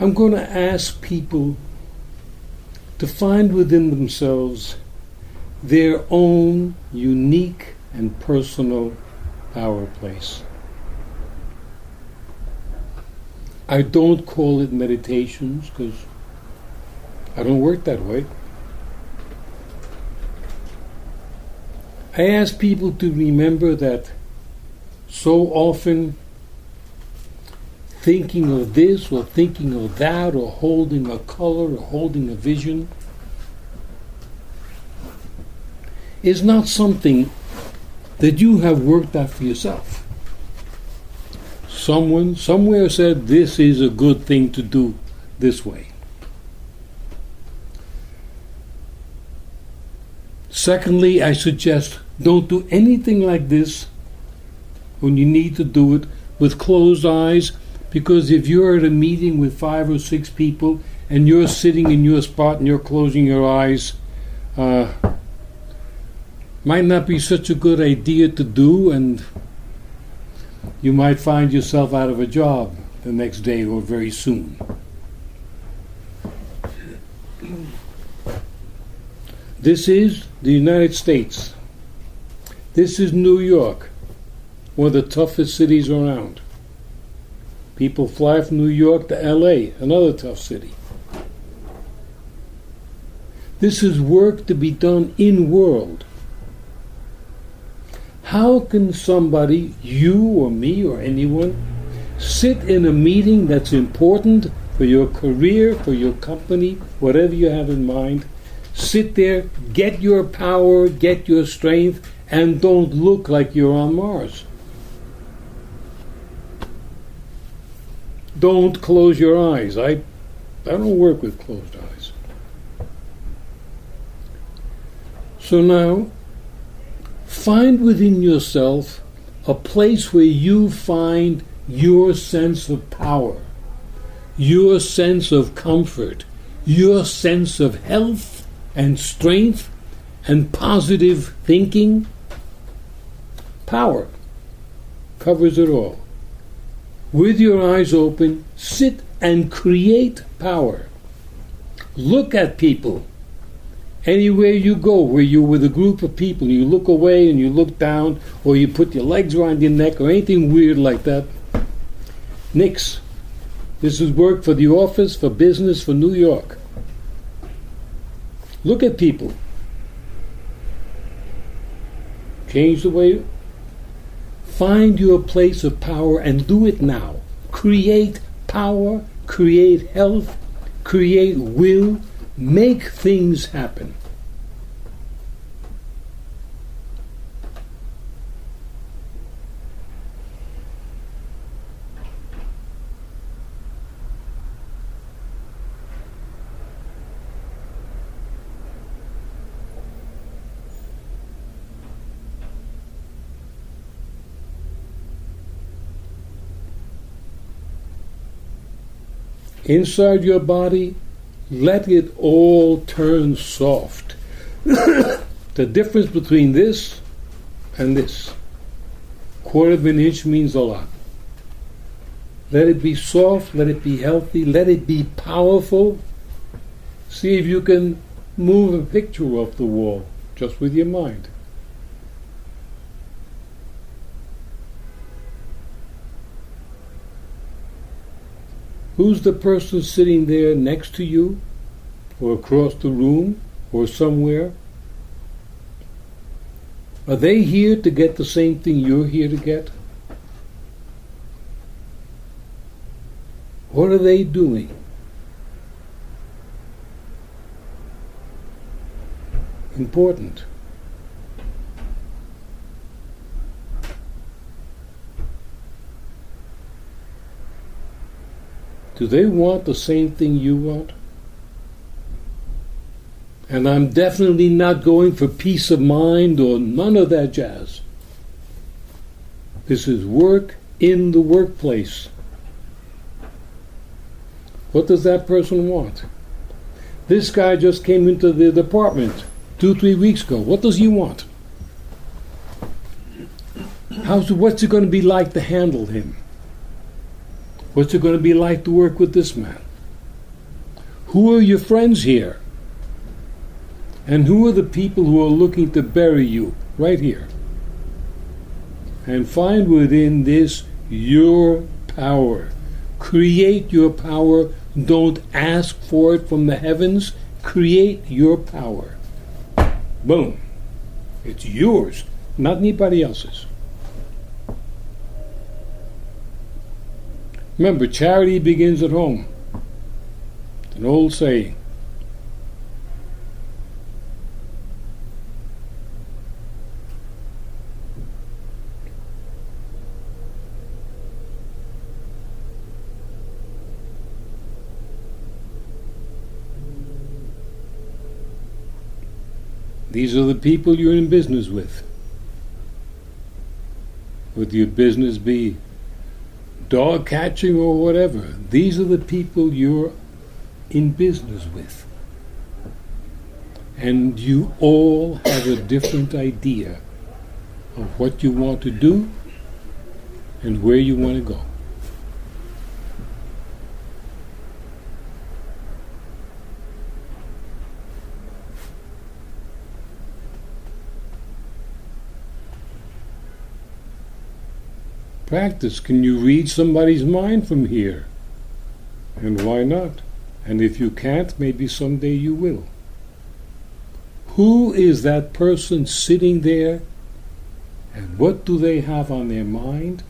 I'm going to ask people to find within themselves their own unique and personal power place. I don't call it meditations because I don't work that way. I ask people to remember that so often thinking of this or thinking of that or holding a color or holding a vision is not something that you have worked out for yourself. Someone somewhere said this is a good thing to do this way. Secondly, I suggest don't do anything like this when you need to do it with closed eyes, because if you're at a meeting with 5 or 6 people and you're sitting in your spot and you're closing your eyes, might not be such a good idea to do, and you might find yourself out of a job the next day or very soon. This is the United States. This is New York, one of the toughest cities around. People fly from New York to LA, another tough city. This is work to be done in world. How can somebody, you or me or anyone, sit in a meeting that's important for your career, for your company, whatever you have in mind, sit there, get your power, get your strength, and don't look like you're on Mars? Don't close your eyes. I don't work with closed eyes. So now, find within yourself a place where you find your sense of power, your sense of comfort, your sense of health and strength and positive thinking. Power covers it all. With your eyes open, sit and create power. Look at people. Anywhere you go, where you're with a group of people, you look away and you look down, or you put your legs around your neck, or anything weird like that. Nix. This is work for the office, for business, for New York. Look at people. Change the way. Find your place of power and do it now. Create power, create health, create will, make things happen. Inside your body, let it all turn soft. The difference between this and this, 1/4 of an inch means a lot. Let it be soft, let it be healthy, let it be powerful. See if you can move a picture off the wall just with your mind. Who's the person sitting there next to you, or across the room, or somewhere? Are they here to get the same thing you're here to get? What are they doing? Important. Do they want the same thing you want? And I'm definitely not going for peace of mind or none of that jazz. This is work in the workplace. What does that person want? This guy just came into the department 2-3 weeks ago. What does he want? What's it going to be like to handle him? What's it going to be like to work with this man? Who are your friends here? And who are the people who are looking to bury you? Right here. And find within this your power. Create your power. Don't ask for it from the heavens. Create your power. Boom. It's yours, not anybody else's. Remember, charity begins at home. It's an old saying. These are the people you're in business with. Would your business be dog catching or whatever? These are the people you're in business with. And you all have a different idea of what you want to do and where you want to go. Practice. Can you read somebody's mind from here? And why not? And if you can't, maybe someday you will. Who is that person sitting there? And what do they have on their mind?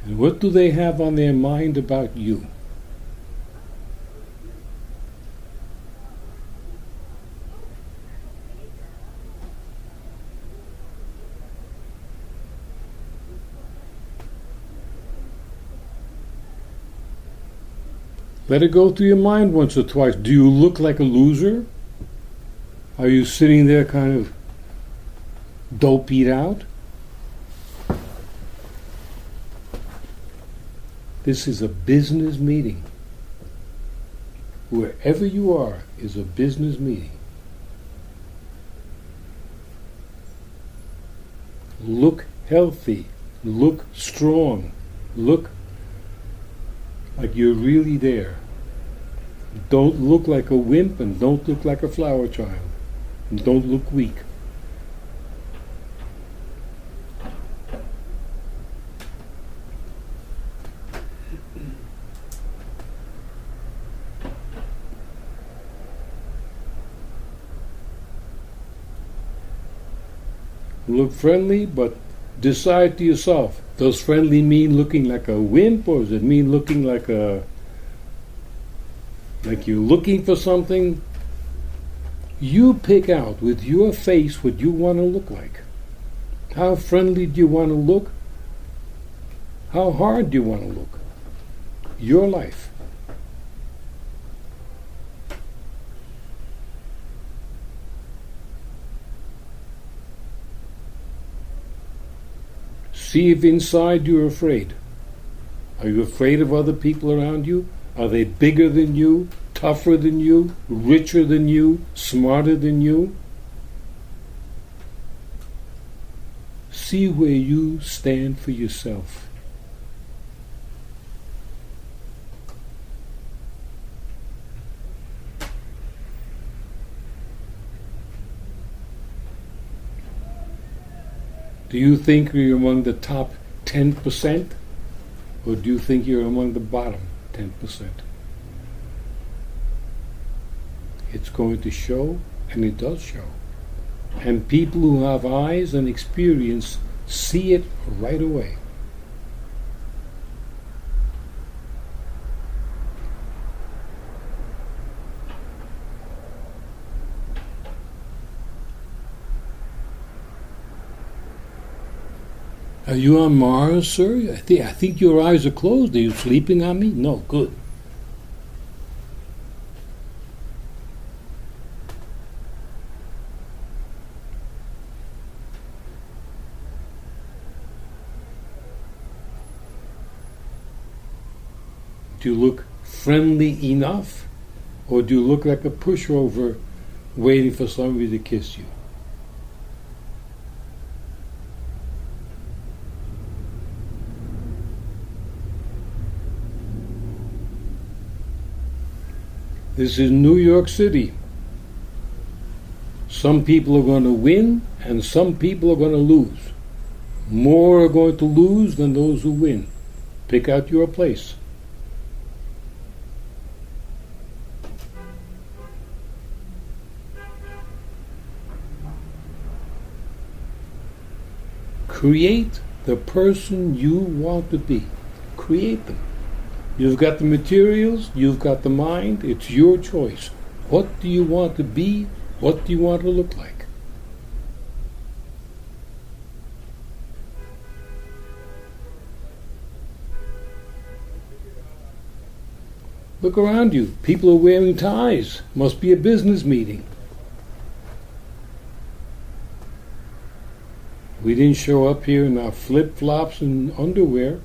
And what do they have on their mind about you? Let it go through your mind once or twice. Do you look like a loser? Are you sitting there kind of dopied out? This is a business meeting. Wherever you are is a business meeting. Look healthy. Look strong. Look like you're really there. Don't look like a wimp and don't look like a flower child. And don't look weak. Look friendly, but decide to yourself. Does friendly mean looking like a wimp, or does it mean looking like you're looking for something? You pick out with your face what you want to look like. How friendly do you want to look? How hard do you want to look? Your life. See if inside you're afraid. Are you afraid of other people around you? Are they bigger than you, tougher than you, richer than you, smarter than you? See where you stand for yourself. Do you think you're among the top 10%? Or do you think you're among the bottom 10%? It's going to show, and it does show. And people who have eyes and experience see it right away. Are you on Mars, sir? I think your eyes are closed. Are you sleeping on me? No, good. Do you look friendly enough? Or do you look like a pushover waiting for somebody to kiss you? This is New York City. Some people are going to win and some people are going to lose. More are going to lose than those who win. Pick out your place. Create the person you want to be. Create them. You've got the materials, you've got the mind, it's your choice. What do you want to be? What do you want to look like? Look around you. People are wearing ties. Must be a business meeting. We didn't show up here in our flip-flops and underwear.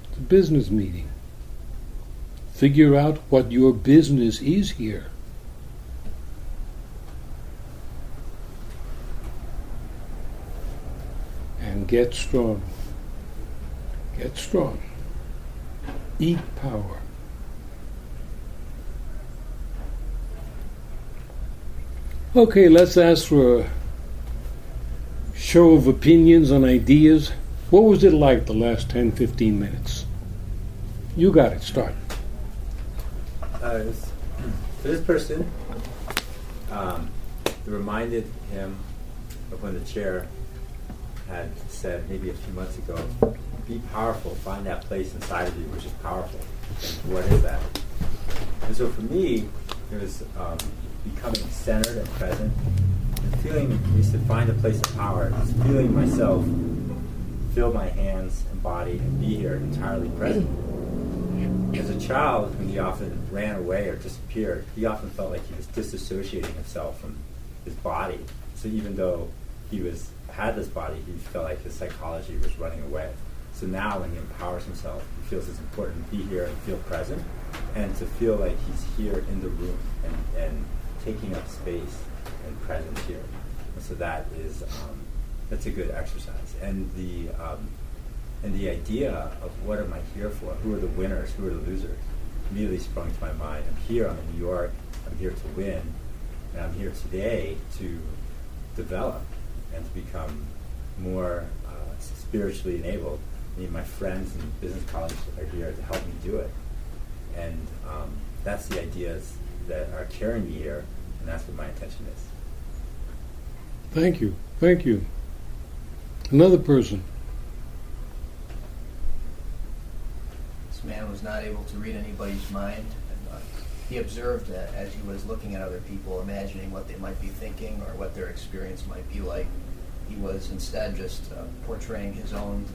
It's a business meeting. Figure out what your business is here. And get strong. Get strong. Eat power. Okay, let's ask for a show of opinions on ideas. What was it like the last 10, 15 minutes? You got it. Start. For this person, it reminded him of when the chair had said maybe a few months ago, be powerful, find that place inside of you which is powerful. And what is that? And so for me, it was becoming centered and present, and feeling, he said, find a place of power, just feeling myself, feel my hands and body, and be here entirely present. As a child, when he often ran away or disappeared, he often felt like he was disassociating himself from his body. So even though he had this body, he felt like his psychology was running away. So now when he empowers himself, he feels it's important to be here and feel present, and to feel like he's here in the room and taking up space and presence here. And so that is that's a good exercise. And the idea of what am I here for? Who are the winners? Who are the losers? Immediately sprung to my mind. I'm here. I'm in New York. I'm here to win, and I'm here today to develop and to become more spiritually enabled. I mean, my friends and business colleagues are here to help me do it. And that's the ideas that are carrying me here, and that's what my intention is. Thank you. Thank you. Another person. This man was not able to read anybody's mind. And, he observed that as he was looking at other people, imagining what they might be thinking or what their experience might be like. He was instead just portraying his own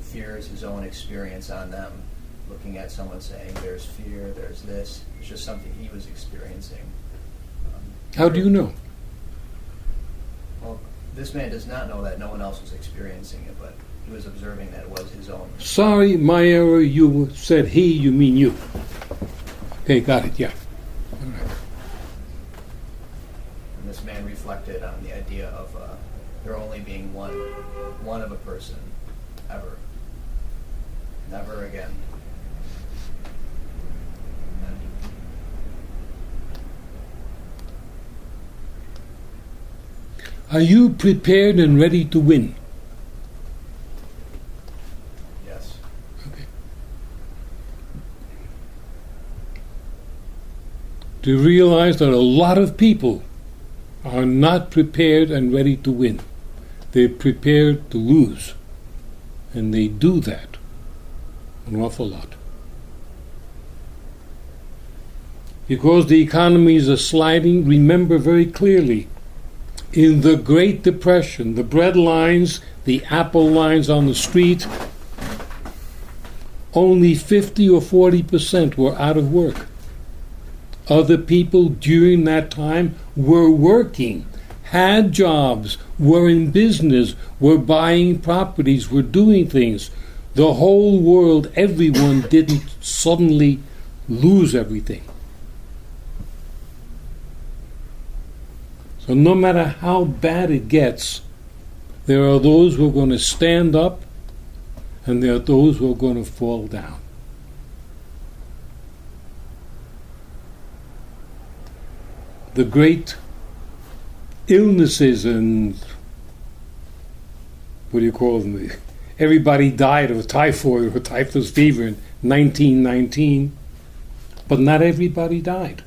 fears, his own experience on them, looking at someone saying, there's fear, there's this. It's just something he was experiencing. How do you know? Well, this man does not know that no one else was experiencing it, but he was observing that it was his own. Sorry, my error. You said he, you mean you. Okay, got it, yeah. All right. And this man reflected on the idea of there only being one of a person, ever. Never again. Amen. Are you prepared and ready to win? Yes. Okay. To realize that a lot of people are not prepared and ready to win. They're prepared to lose. And they do that an awful lot. Because the economies are sliding, remember very clearly, in the Great Depression, the bread lines, the apple lines on the street, only 50 or 40% were out of work. Other people during that time were working, had jobs, were in business, were buying properties, were doing things. The whole world, everyone didn't suddenly lose everything. So no matter how bad it gets, there are those who are going to stand up and there are those who are going to fall down. the great illnesses and what do you call them? Everybody died of typhoid or typhus fever in 1919, but not everybody died.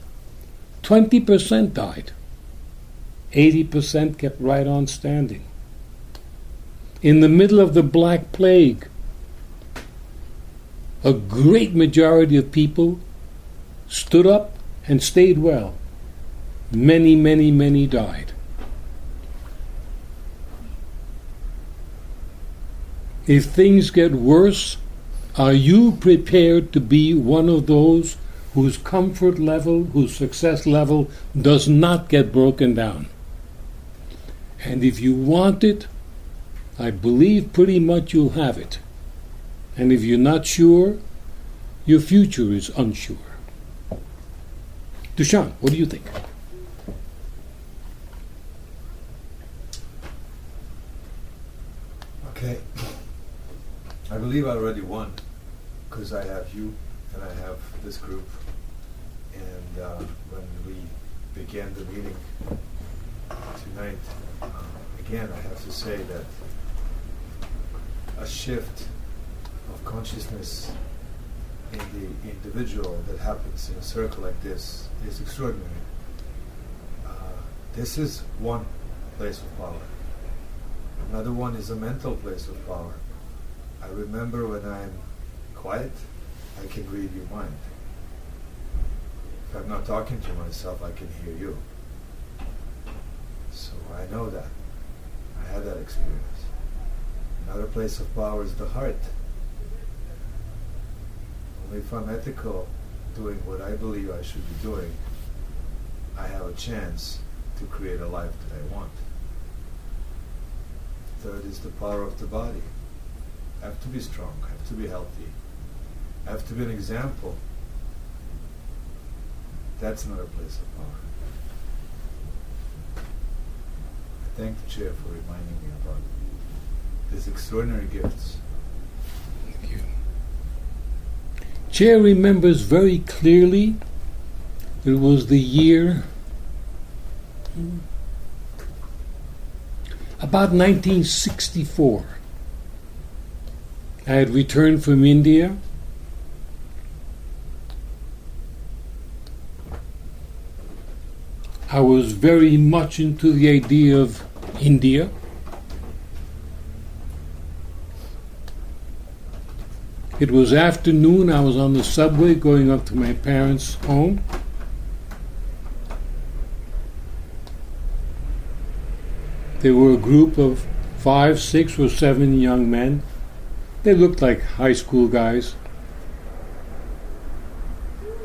20% died. 80% kept right on standing. In the middle of the Black Plague, a great majority of people stood up and stayed well. Many, many, many died. If things get worse, are you prepared to be one of those whose comfort level, whose success level does not get broken down? And if you want it, I believe pretty much you'll have it. And if you're not sure, your future is unsure. Dushan, what do you think? Okay. I believe I already won because I have you and I have this group. And when we began the meeting tonight, again, I have to say that a shift of consciousness in the individual that happens in a circle like this is extraordinary. This is one place of power. Another one is a mental place of power. I remember when I'm quiet, I can read your mind. If I'm not talking to myself, I can hear you. So I know that. I had that experience. Another place of power is the heart. Only if I'm ethical, doing what I believe I should be doing, I have a chance to create a life that I want. Third is the power of the body. I have to be strong, I have to be healthy, I have to be an example. That's another place of power. I thank the chair for reminding me about these extraordinary gifts. Thank you. Chair remembers very clearly it was the year about 1964. I had returned from India. I was very much into the idea of India. It was afternoon. I was on the subway going up to my parents' home. There were a group of 5, 6, or 7 young men. They looked like high school guys.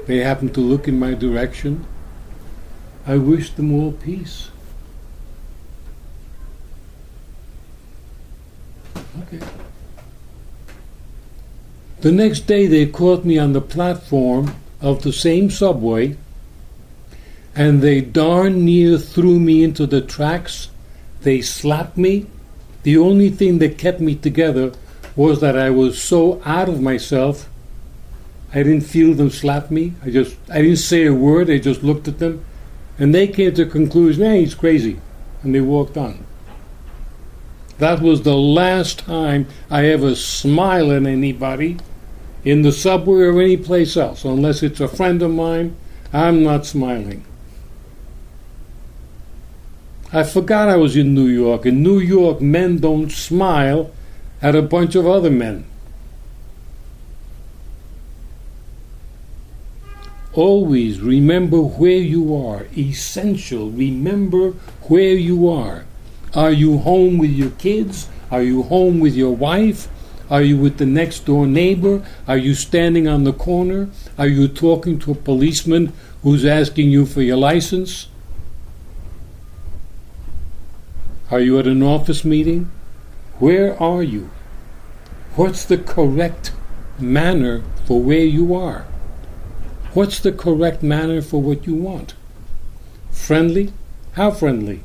They happened to look in my direction. I wished them all peace. Okay. The next day they caught me on the platform of the same subway, and they darn near threw me into the tracks. They slapped me. The only thing that kept me together was that I was so out of myself, I didn't feel them slap me. I didn't say a word. I just looked at them, and they came to the conclusion, hey, he's crazy, and they walked on. That was the last time I ever smiled at anybody in the subway or any place else. Unless it's a friend of mine, I'm not smiling. I forgot I was in New York. In New York, men don't smile at a bunch of other men. Always remember where you are. Essential. Remember where you are. Are you home with your kids? Are you home with your wife? Are you with the next door neighbor? Are you standing on the corner? Are you talking to a policeman who's asking you for your license? Are you at an office meeting? Where are you? What's the correct manner for where you are? What's the correct manner for what you want? Friendly? How friendly?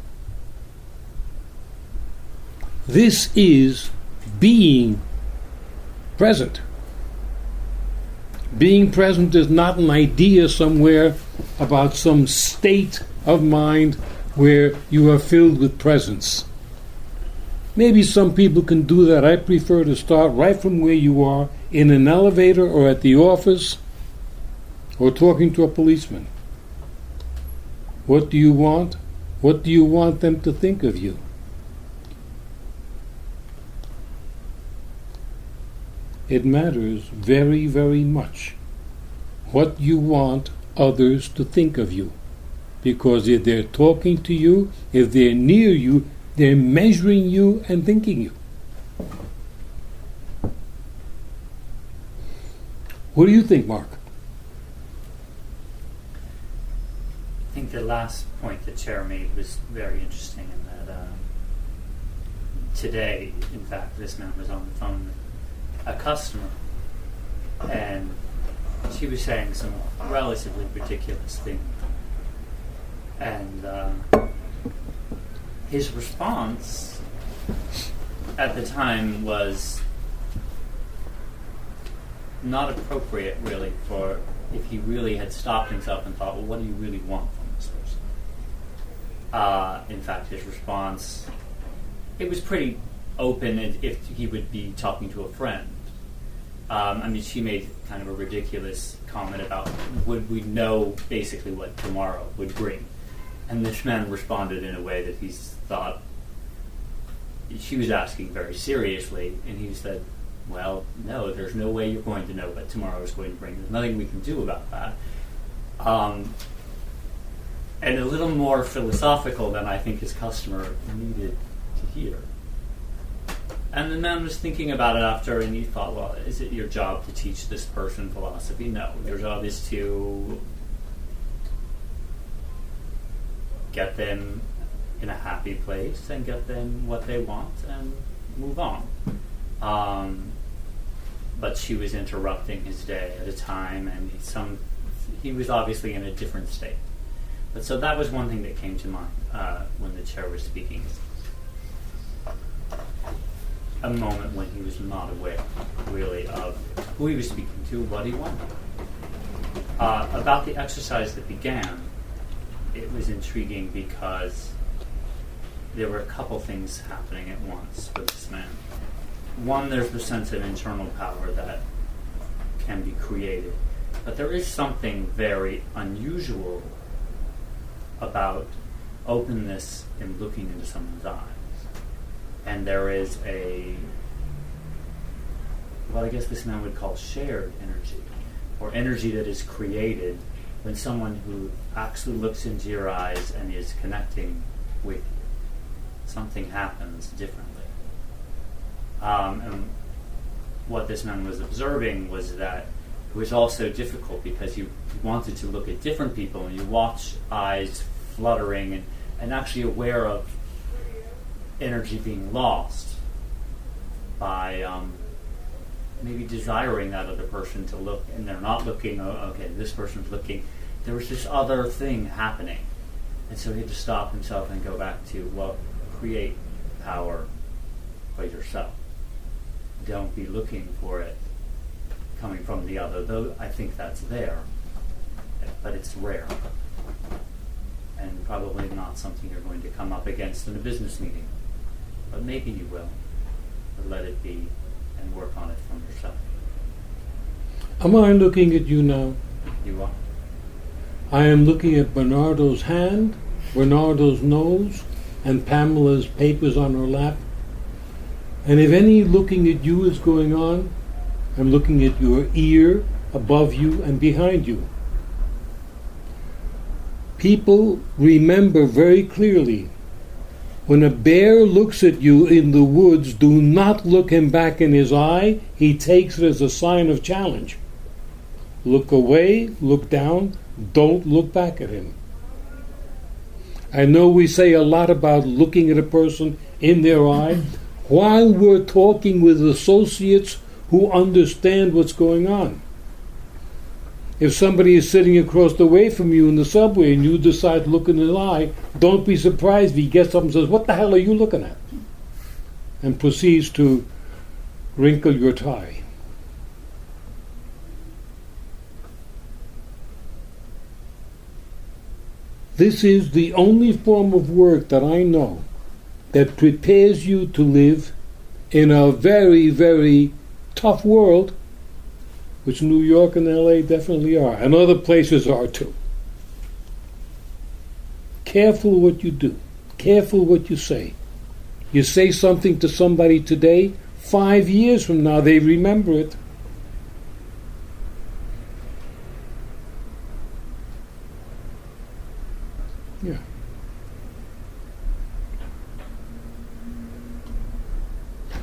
This is being present. Being present is not an idea somewhere about some state of mind where you are filled with presence. Maybe some people can do that. I prefer to start right from where you are, in an elevator or at the office, or talking to a policeman. What do you want? What do you want them to think of you? It matters very, very much what you want others to think of you. Because if they're talking to you, if they're near you, they're measuring you and thinking you. What do you think, Mark? I think the last point the chair made was very interesting in that today, in fact, this man was on the phone with a customer, and she was saying some relatively ridiculous thing. And his response at the time was not appropriate, really, for if he really had stopped himself and thought, well, what do you really want from this person? In fact, his response, it was pretty open if he would be talking to a friend. She made kind of a ridiculous comment about would we know basically what tomorrow would bring. And this man responded in a way that he thought she was asking very seriously, and he said, well, no, there's no way you're going to know what tomorrow is going to bring. There's nothing we can do about that. And a little more philosophical than I think his customer needed to hear. And the man was thinking about it after, and he thought, well, is it your job to teach this person philosophy? No. Your job is to get them in a happy place and get them what they want and move on. But she was interrupting his day at a time, and he was obviously in a different state. But so that was one thing that came to mind when the chair was speaking. A moment when he was not aware, really, of who he was speaking to, what he wanted. About the exercise that began, it was intriguing because there were a couple things happening at once with this man. One, there's the sense of internal power that can be created. But there is something very unusual about openness in looking into someone's eyes. And there is what I guess this man would call shared energy, or energy that is created when someone who actually looks into your eyes and is connecting with you. Something happens differently. And what this man was observing was that it was also difficult because you wanted to look at different people and you watch eyes fluttering and actually aware of energy being lost by maybe desiring that other person to look, and they're not looking. Oh, okay, this person's looking. There was this other thing happening, and so he had to stop himself and go back to, well, create power by yourself. Don't be looking for it coming from the other, though I think that's there, but it's rare, and probably not something you're going to come up against in a business meeting. But maybe you will. But let it be and work on it from yourself. Am I looking at you now? You are. I am looking at Bernardo's hand, Bernardo's nose, and Pamela's papers on her lap. And if any looking at you is going on, I'm looking at your ear, above you, and behind you. People remember very clearly, when a bear looks at you in the woods, do not look him back in his eye. He takes it as a sign of challenge. Look away, look down, don't look back at him. I know we say a lot about looking at a person in their eye while we're talking with associates who understand what's going on. If somebody is sitting across the way from you in the subway and you decide to look in his eye, don't be surprised if he gets up and says, "What the hell are you looking at?" and proceeds to wrinkle your tie. This is the only form of work that I know that prepares you to live in a very, very tough world, which New York and LA definitely are, and other places are too. Careful what you do. Careful what you say. You say something to somebody today, 5 years from now they remember it. Yeah.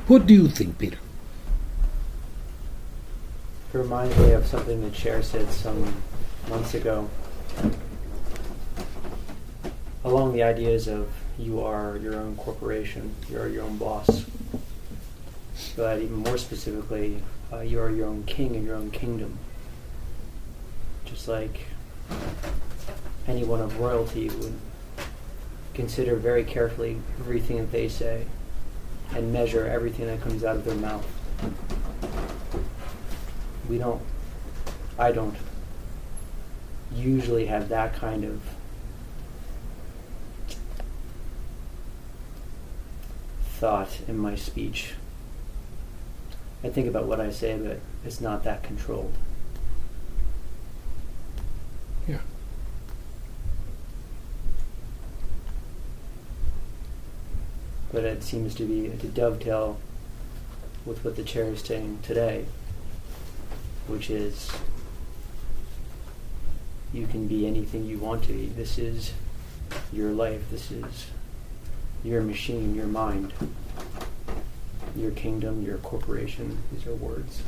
What do you think, Peter? It reminds me of something the chair said some months ago along the ideas of you are your own corporation, you are your own boss, but even more specifically, you are your own king in your own kingdom. Just like anyone of royalty would consider very carefully everything that they say and measure everything that comes out of their mouth. I don't usually have that kind of thought in my speech. I think about what I say, but it's not that controlled. Yeah. But it seems to be to dovetail with what the chair is saying today, which is you can be anything you want to be. This is your life. This is your machine, your mind, your kingdom, your corporation. These are words.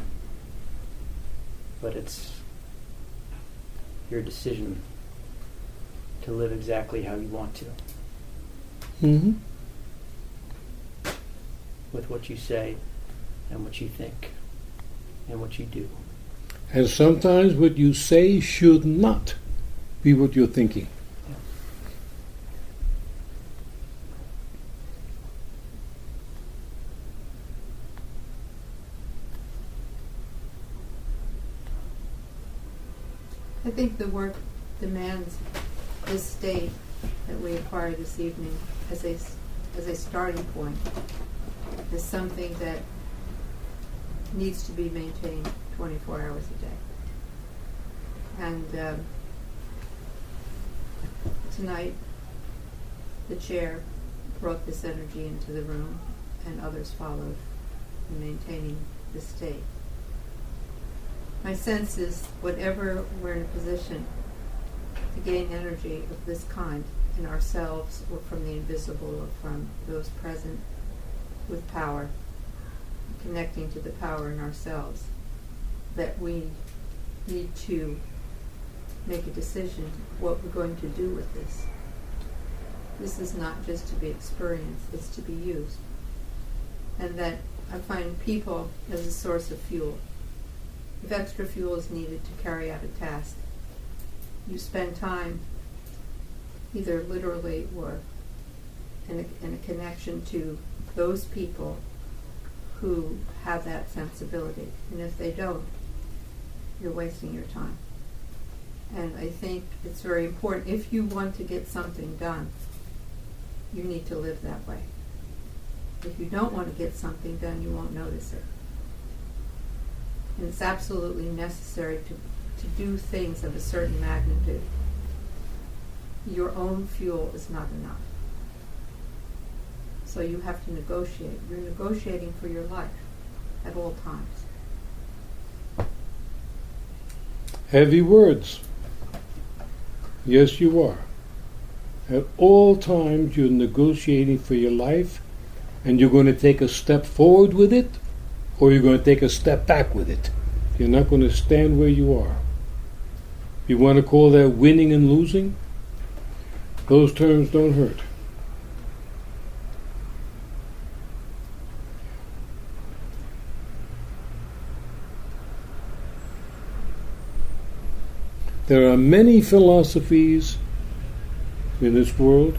But it's your decision to live exactly how you want to. Mm-hmm. With what you say and what you think and what you do. And sometimes what you say should not be what you're thinking. I think the work demands this state that we acquire this evening as a starting point, is something that needs to be maintained 24 hours a day. And tonight, the chair brought this energy into the room, and others followed in maintaining this state. My sense is whatever we're in a position to gain energy of this kind in ourselves or from the invisible or from those present with power, connecting to the power in ourselves, that we need to make a decision what we're going to do with this. This is not just to be experienced, it's to be used. And that I find people as a source of fuel. If extra fuel is needed to carry out a task, you spend time either literally or in a connection to those people who have that sensibility. And if they don't, you're wasting your time. And I think it's very important. If you want to get something done, you need to live that way. If you don't want to get something done, you won't notice it. And it's absolutely necessary to do things of a certain magnitude. Your own fuel is not enough. So you have to negotiate. You're negotiating for your life at all times. Heavy words. Yes, you are. At all times you're negotiating for your life, and you're going to take a step forward with it, or you're going to take a step back with it. You're not going to stand where you are. You want to call that winning and losing? Those terms don't hurt. There are many philosophies in this world,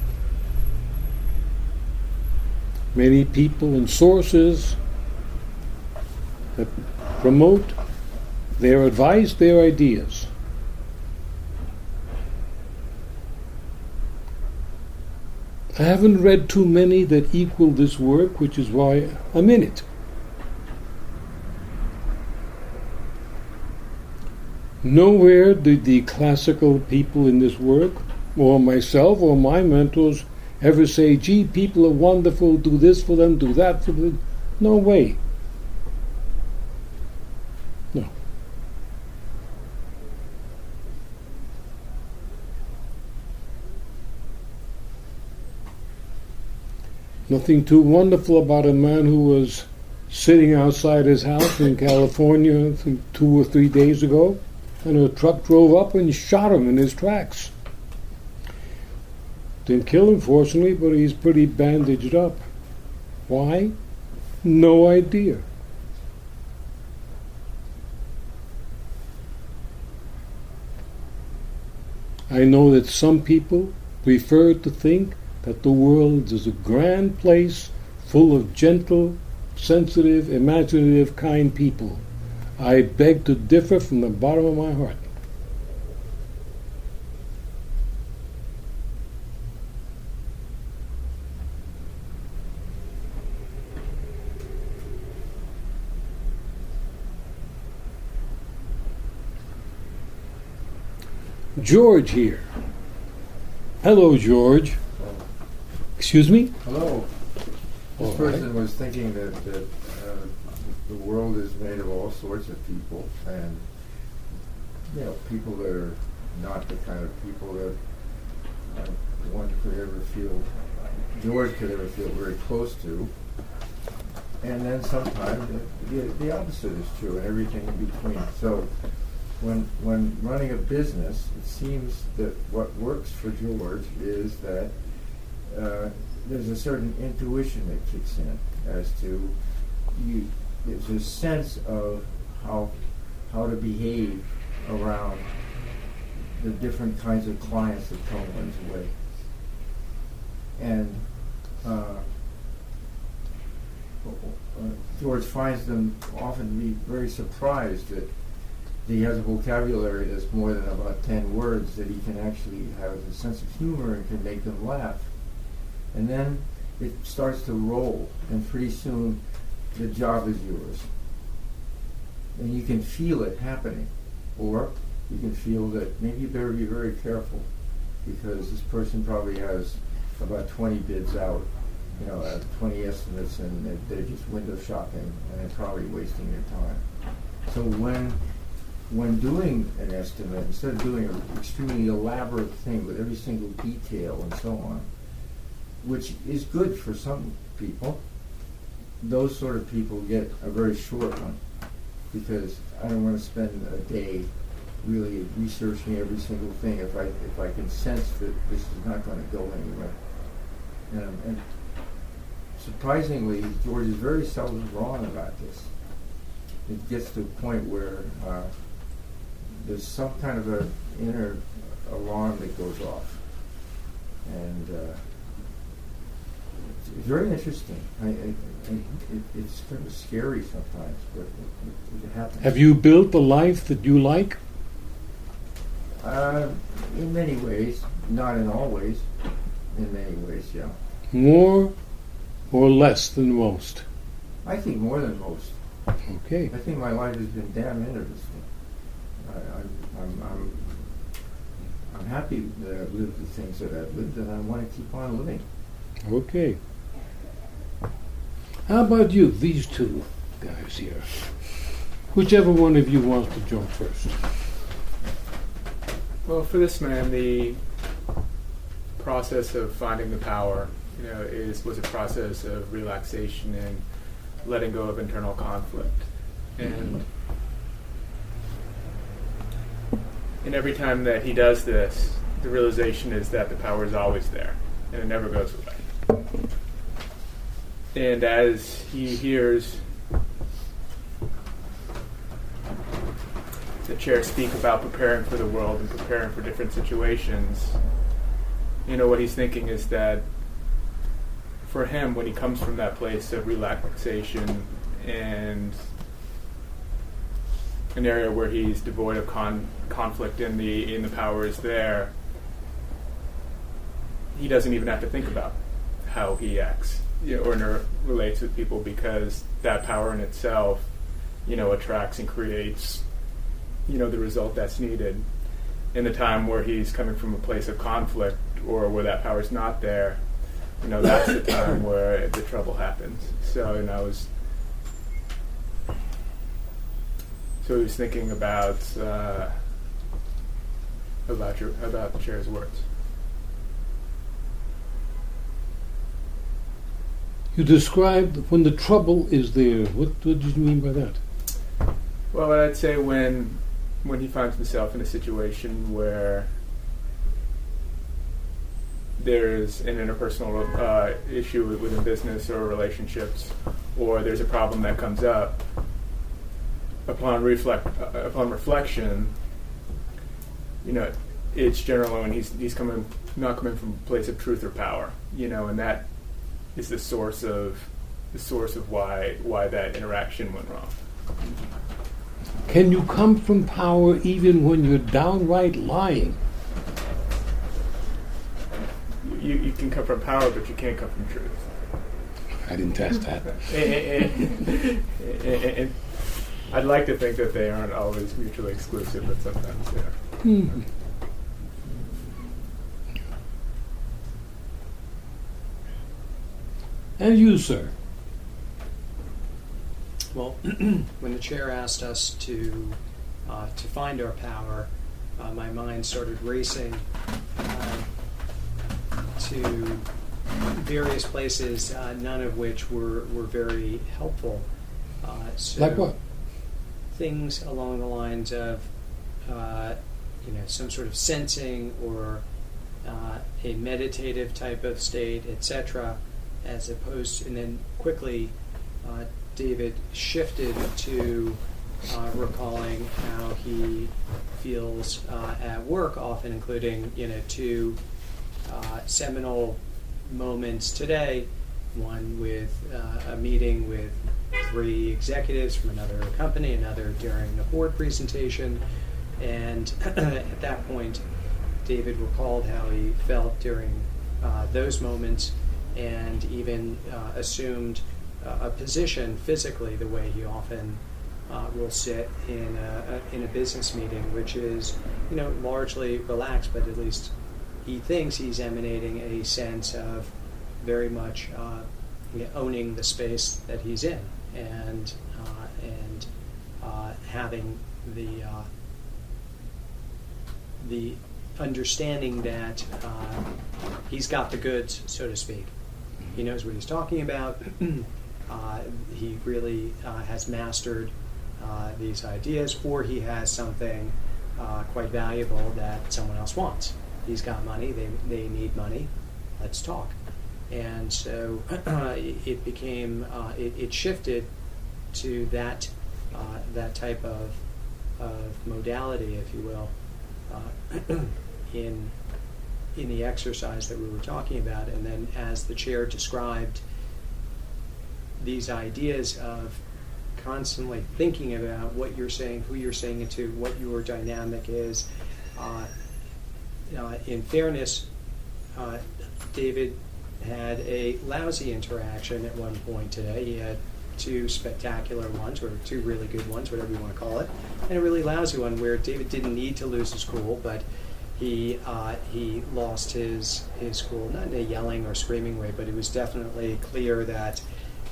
many people and sources that promote their advice, their ideas. I haven't read too many that equal this work, which is why I'm in it. Nowhere did the classical people in this work, or myself or my mentors, ever say, gee, people are wonderful, do this for them, do that for them. No way. No. Nothing too wonderful about a man who was sitting outside his house in California 2 or 3 days ago, and a truck drove up and shot him in his tracks. Didn't kill him, fortunately, but he's pretty bandaged up. Why? No idea. I know that some people prefer to think that the world is a grand place full of gentle, sensitive, imaginative, kind people. I beg to differ from the bottom of my heart. George here. Hello, George. Excuse me? Hello. This All person right. was thinking that the world is made of all sorts of people, and people that are not the kind of people that one could ever feel, George could ever feel very close to. And then sometimes the opposite is true, and everything in between. So when running a business, it seems that what works for George is that there's a certain intuition that kicks in as to there's a sense of how to behave around the different kinds of clients that come one's way. And George finds them often to be very surprised that he has a vocabulary that's more than about 10 words, that he can actually have a sense of humor and can make them laugh. And then it starts to roll, and pretty soon the job is yours. And you can feel it happening. Or you can feel that maybe you better be very careful, because this person probably has about 20 bids out, 20 estimates, and they're just window shopping, and they're probably wasting your time. So when doing an estimate, instead of doing an extremely elaborate thing with every single detail and so on, which is good for some people, those sort of people get a very short one, because I don't want to spend a day really researching every single thing if I can sense that this is not going to go anywhere. And surprisingly, George is very seldom wrong about this. It gets to a point where there's some kind of an inner alarm that goes off, and it's very interesting. It's kind of scary sometimes, but it happens. Have you built the life that you like? In many ways, not in all ways. In many ways, yeah. More or less than most? I think more than most. Okay. I think my life has been damn interesting. I'm happy that I've lived the things that I've lived, and I want to keep on living. Okay. How about you, these two guys here? Whichever one of you wants to jump first. Well, for this man, the process of finding the power, was a process of relaxation and letting go of internal conflict. And every time that he does this, the realization is that the power is always there, and it never goes away. And as he hears the chair speak about preparing for the world and preparing for different situations, what he's thinking is that for him, when he comes from that place of relaxation and an area where he's devoid of conflict in the power is there, he doesn't even have to think about how he acts, or relates with people, because that power in itself, attracts and creates, the result that's needed. In the time where he's coming from a place of conflict, or where that power's not there, that's the time where the trouble happens. So, he was thinking about the chair's words. You described when the trouble is there. What did you mean by that? Well, I'd say when he finds himself in a situation where there's an interpersonal issue within business or relationships, or there's a problem that comes up, upon reflection, it's generally when he's not coming from a place of truth or power, and that is the source of why that interaction went wrong. Can you come from power even when you're downright lying? You can come from power, but you can't come from truth. I didn't test that. and I'd like to think that they aren't always mutually exclusive, but sometimes they are. Hmm. And you, sir? Well, when the chair asked us to find our power, my mind started racing to various places, none of which were very helpful. So Like what? Things along the lines of some sort of sensing or a meditative type of state, etc., as opposed to, and then quickly David shifted to recalling how he feels at work, often including two seminal moments today, one with a meeting with 3 executives from another company, another during a board presentation, and at that point David recalled how he felt during those moments, and even assumed a position physically the way he often will sit in a business meeting, which is largely relaxed, but at least he thinks he's emanating a sense of very much owning the space that he's in, and having the understanding that he's got the goods, so to speak. He knows what he's talking about. He really has mastered these ideas, or he has something quite valuable that someone else wants. He's got money, they need money, let's talk. And so it became, it shifted to that type of modality, if you will, in the exercise that we were talking about. And then as the chair described these ideas of constantly thinking about what you're saying, who you're saying it to, what your dynamic is, in fairness, David had a lousy interaction at one point today. He had 2 spectacular ones, or 2 really good ones, whatever you want to call it, and a really lousy one where David didn't need to lose his cool, but he lost his cool, not in a yelling or screaming way, but it was definitely clear that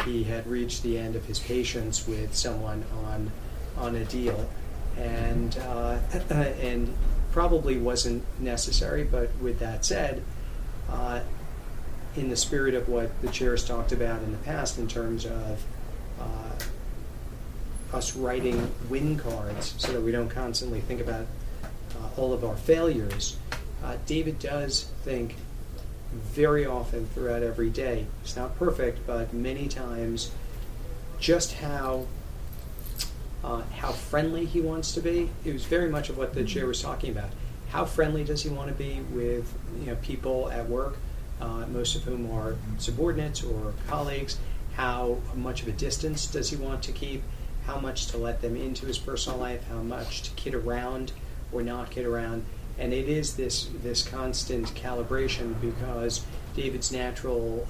he had reached the end of his patience with someone on a deal, and probably wasn't necessary. But with that said, in the spirit of what the chair has talked about in the past in terms of us writing win cards so that we don't constantly think about all of our failures, David does think very often throughout every day. It's not perfect, but many times just how friendly he wants to be. It was very much of what the chair was talking about. How friendly does he want to be with people at work, most of whom are subordinates or colleagues? How much of a distance does he want to keep? How much to let them into his personal life? How much to kid around or not kid around? And it is this constant calibration, because David's natural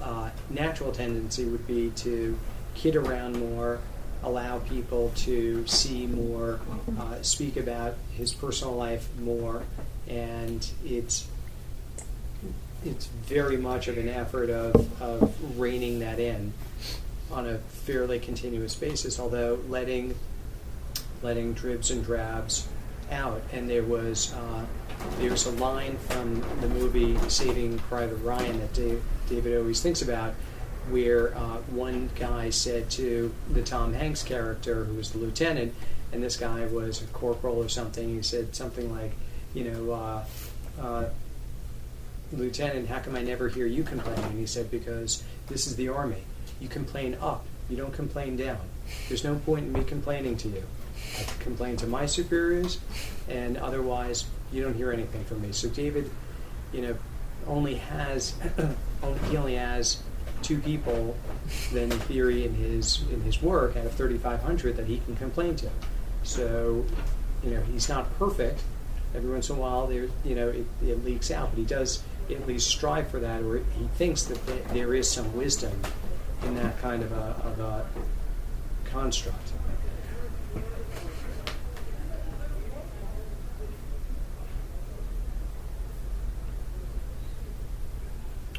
tendency would be to kid around more, allow people to see more, speak about his personal life more, and it's very much of an effort of reining that in on a fairly continuous basis, although letting dribs and drabs out. And there's a line from the movie Saving Private Ryan that David always thinks about, where one guy said to the Tom Hanks character, who was the lieutenant, and this guy was a corporal or something, he said something like, Lieutenant, how come I never hear you complain? And he said, because this is the Army. You complain up. You don't complain down. There's no point in me complaining to you. I complain to my superiors, and otherwise you don't hear anything from me. So David, only has 2 people then in theory in his work out of 3,500 that he can complain to. So, he's not perfect. Every once in a while it leaks out, but he does at least strive for that, or he thinks that there is some wisdom in that kind of a construct.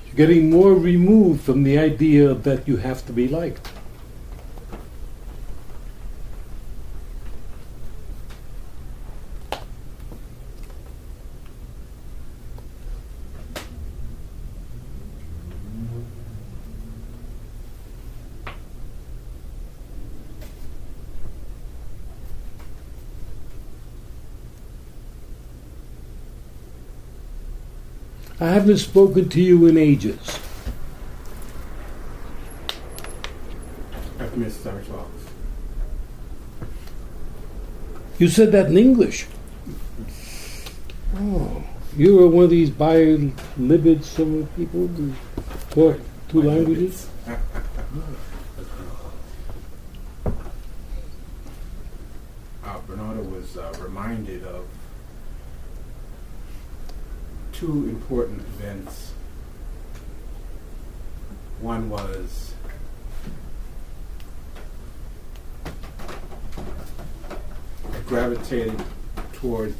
You're getting more removed from the idea that you have to be liked. I haven't spoken to you in ages. I've missed our talks. You said that in English. Oh, you are one of these bilibid some people who talk 2 languages? Bernardo was reminded of 2 important events. One was I gravitated towards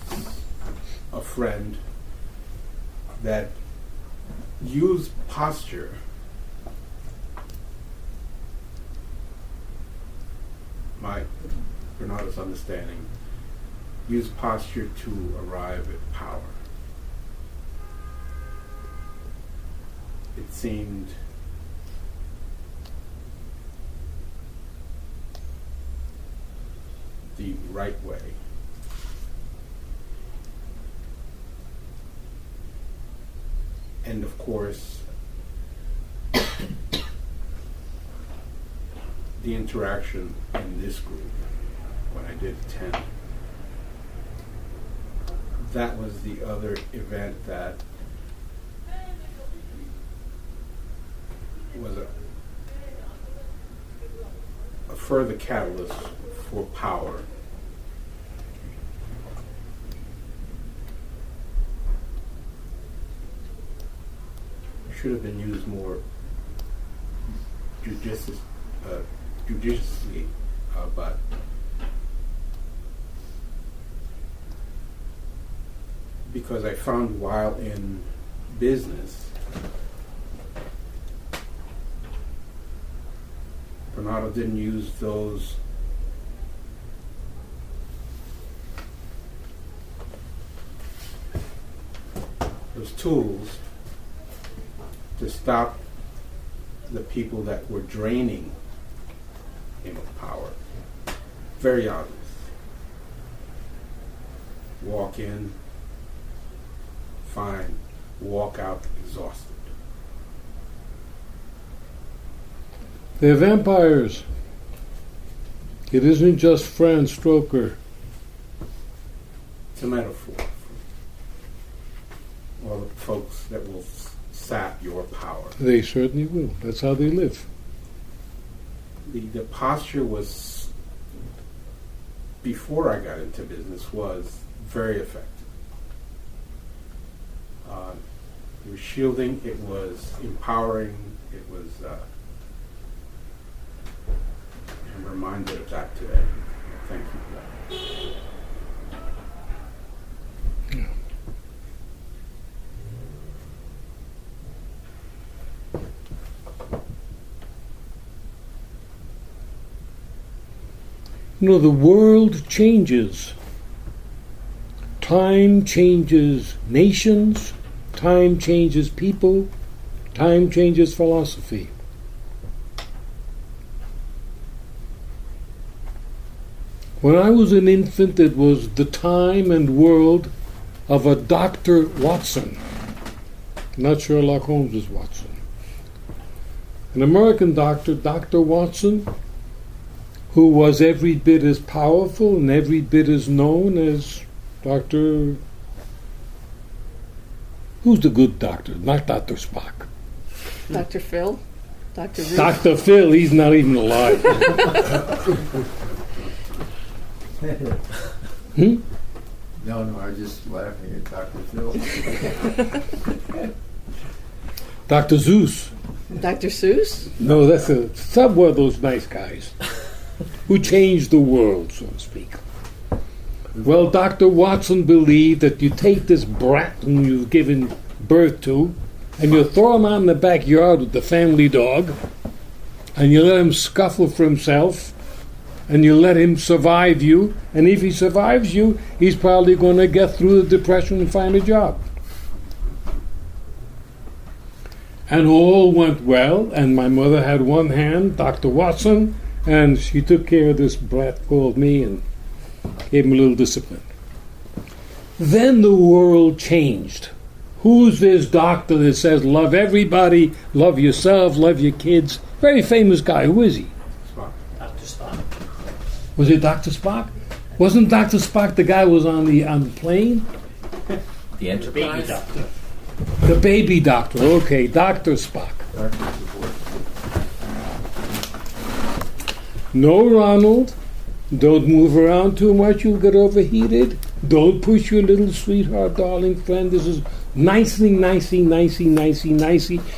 a friend that used posture Bernardo's understanding, used posture to arrive at power. It seemed the right way. And of course, the interaction in this group, when I did attend, that was the other event that was a further catalyst for power. Should have been used more judiciously, but because I found while in business, Bernardo didn't use those tools to stop the people that were draining him of power. Very obvious. Walk in, fine. Walk out exhausted. They're vampires. It isn't just Fran Stroker. It's a metaphor for all the folks that will sap your power. They certainly will. That's how they live. The posture was, before I got into business, was very effective. It was shielding. It was empowering. It was. I'm reminded of that today. Thank you for that. You know, the world changes. Time changes nations, time changes people, time changes philosophy. When I was an infant, it was the time and world of a Dr. Watson, not Sherlock Holmes' Watson. An American doctor, Dr. Watson, who was every bit as powerful and every bit as known as Dr. Who's the good doctor? Not Dr. Spock. Dr. Phil? Dr. Ruth? Dr. Phil, he's not even alive. No, I was just laughing at Dr. Phil. Dr. Zeus. Dr. Seuss? No, that's some one of those nice guys who changed the world, so to speak. Well, Dr. Watson believed that you take this brat whom you've given birth to, and you throw him out in the backyard with the family dog, and you let him scuffle for himself, and you let him survive you, and if he survives you, he's probably going to get through the depression and find a job. And all went well, and my mother had one hand, Dr. Watson, and she took care of this brat called me and gave him a little discipline. Then the world changed. Who's this doctor that says, love everybody, love yourself, love your kids? Very famous guy. Who is he? Spock. Dr. Spock. Was it Dr. Spock? Wasn't Dr. Spock the guy who was on the plane? The Baby Enterprise. doctor. The baby doctor. Okay, Dr. Spock. No, Ronald. Don't move around too much. You'll get overheated. Don't push your little sweetheart, darling friend. This is nicely,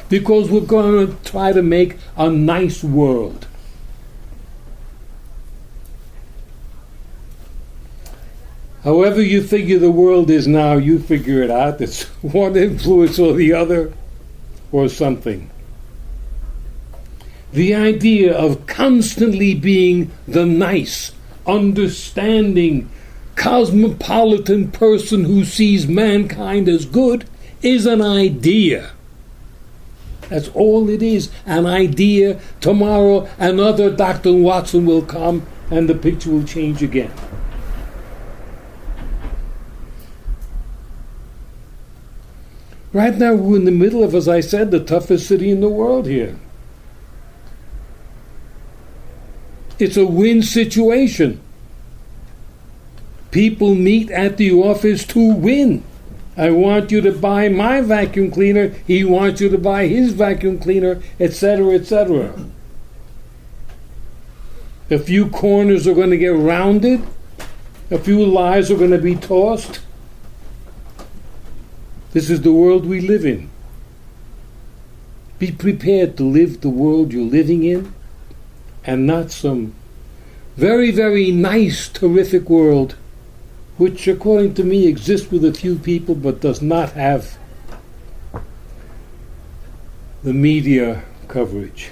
because we're going to try to make a nice world. However you figure the world is now, you figure it out. It's one influence or the other, or something. The idea of constantly being the nice, understanding, cosmopolitan person who sees mankind as good is an idea. That's all it is, an idea. Tomorrow another Dr. Watson will come and the picture will change again. Right now we're in the middle of, as I said, the toughest city in the world here. It's a win situation. People meet at the office to win. I want you to buy my vacuum cleaner. He wants you to buy his vacuum cleaner, etc., etc. A few corners are going to get rounded. A few lies are going to be tossed. This is the world we live in. Be prepared to live the world you're living in, and not some very, very nice, terrific world, which, according to me, exists with a few people but does not have the media coverage.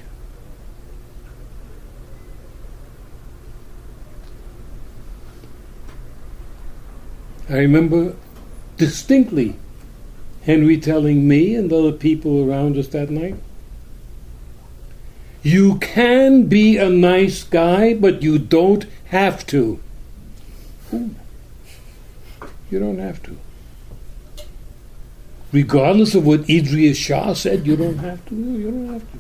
I remember distinctly Henry telling me and other people around us that night, you can be a nice guy, but you don't have to. Ooh. You don't have to. Regardless of what Idries Shah said, you don't have to. No, you don't have to.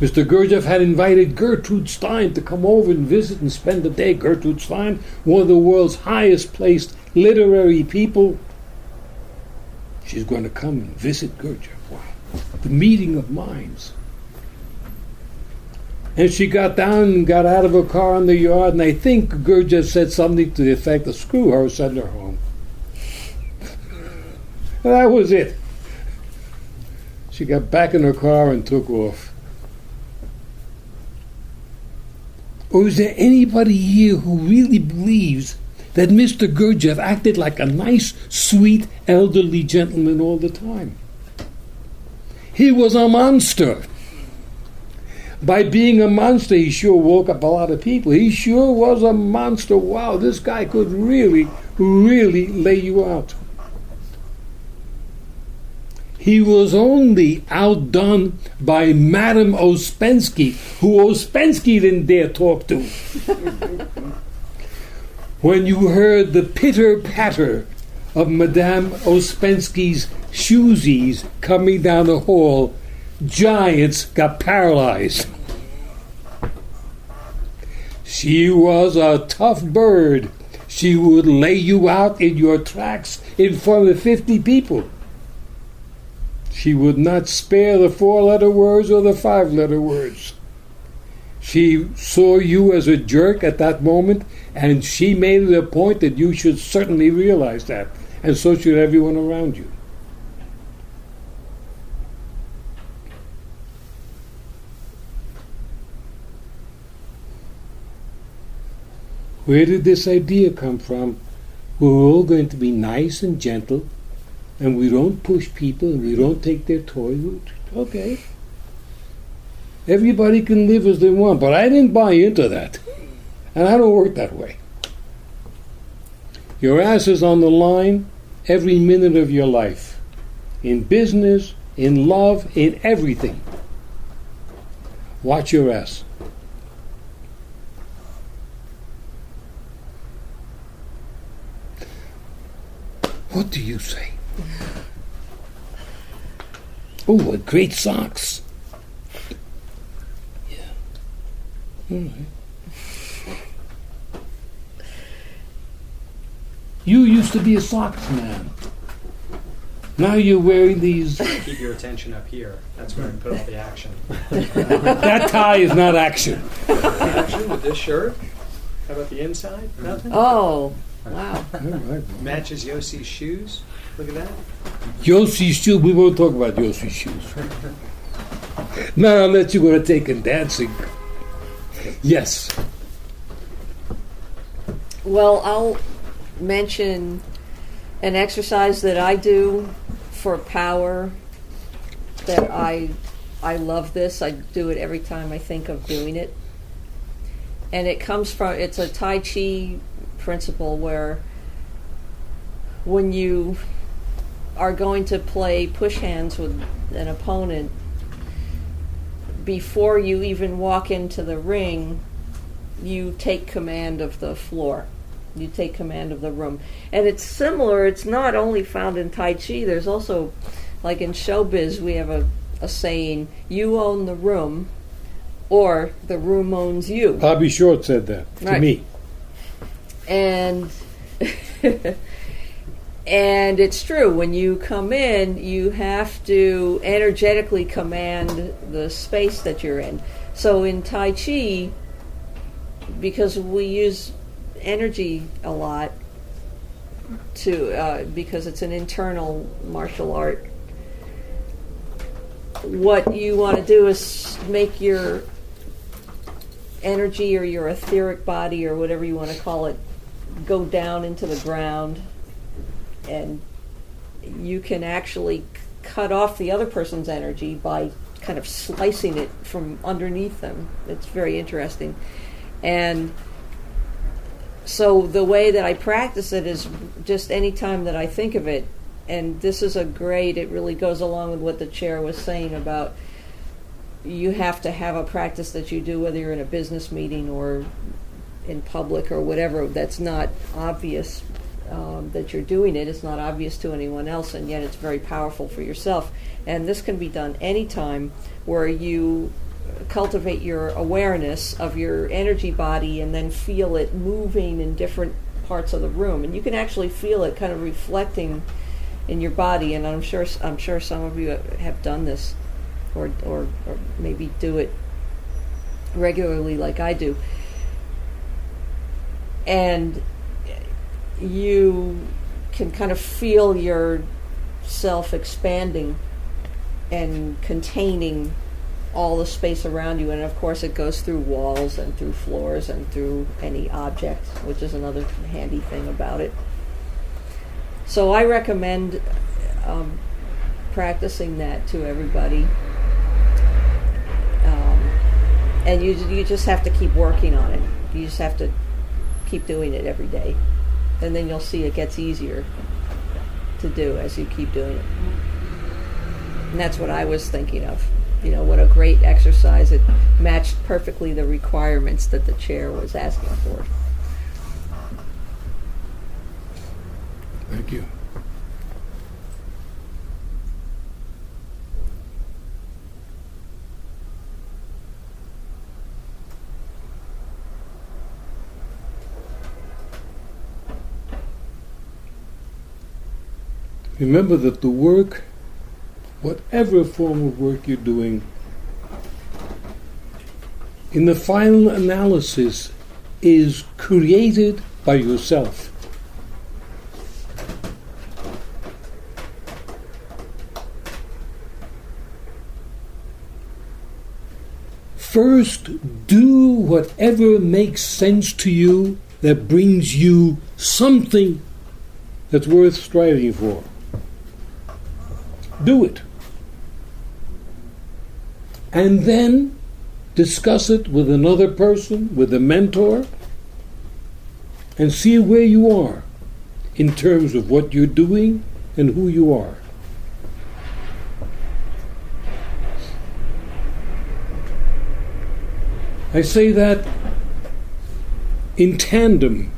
Mr. Gurdjieff had invited Gertrude Stein to come over and visit and spend the day. Gertrude Stein, one of the world's highest placed literary people. She's going to come and visit Gurdjieff. Wow. The meeting of minds. And she got down and got out of her car in the yard, and I think Gurdjieff said something to the effect of, screw her, send her home. And that was it. She got back in her car and took off. Or is there anybody here who really believes that Mr. Gurdjieff acted like a nice, sweet, elderly gentleman all the time? He was a monster. By being a monster, he sure woke up a lot of people. He sure was a monster. Wow, this guy could really, really lay you out. He was only outdone by Madame Ouspensky, who Ouspensky didn't dare talk to. When you heard the pitter-patter of Madame Ouspensky's shoesies coming down the hall, giants got paralyzed. She was a tough bird. She would lay you out in your tracks in front of 50 people. She would not spare the 4-letter words or the 5-letter words. She saw you as a jerk at that moment, and she made it a point that you should certainly realize that, and so should everyone around you. Where did this idea come from? We're all going to be nice and gentle, and we don't push people, and we don't take their toys. Okay. Everybody can live as they want, but I didn't buy into that. And I don't work that way. Your ass is on the line every minute of your life. In business, in love, in everything. Watch your ass. What do you say? Oh, what great socks. Yeah. All right. You used to be a socks man. Now you're wearing these... Keep your attention up here. That's where I put all the action. That tie is not action. Action with this shirt? How about the inside? Nothing? Oh, wow. All right. Matches Yossi's shoes. Look at that. Yossi's shoes. We won't talk about Yossi's shoes. Now I'll let you go to taking dancing. Yes. Well, I'll mention an exercise that I do for power that I love this. I do it every time I think of doing it. And it comes from, it's a Tai Chi principle where when you are going to play push hands with an opponent, before you even walk into the ring, you take command of the floor. You take command of the room. And it's similar, it's not only found in Tai Chi, there's also, like in showbiz, we have a saying, you own the room, or the room owns you. Bobby Short said that to me. And and it's true, when you come in, you have to energetically command the space that you're in. So in Tai Chi, because we use energy a lot to because it's an internal martial art, what you want to do is make your energy or your etheric body or whatever you want to call it go down into the ground, and you can actually cut off the other person's energy by kind of slicing it from underneath them. It's very interesting. And so the way that I practice it is just any time that I think of it, and this is it really goes along with what the chair was saying about you have to have a practice that you do whether you're in a business meeting or in public or whatever, that's not obvious that you're doing it. It's not obvious to anyone else, and yet it's very powerful for yourself. And this can be done anytime where you cultivate your awareness of your energy body and then feel it moving in different parts of the room, and you can actually feel it kind of reflecting in your body. And I'm sure some of you have done this or maybe do it regularly like I do. And you can kind of feel yourself expanding and containing all the space around you. And of course it goes through walls and through floors and through any object, which is another handy thing about it. So I recommend practicing that to everybody. And you just have to keep working on it. You just have to keep doing it every day. And then you'll see it gets easier to do as you keep doing it. And that's what I was thinking of. You know, what a great exercise. It matched perfectly the requirements that the chair was asking for. Thank you. Remember that the work, whatever form of work you're doing, in the final analysis is created by yourself. First, do whatever makes sense to you that brings you something that's worth striving for. Do it. And then discuss it with another person, with a mentor, and see where you are in terms of what you're doing and who you are. I say that in tandem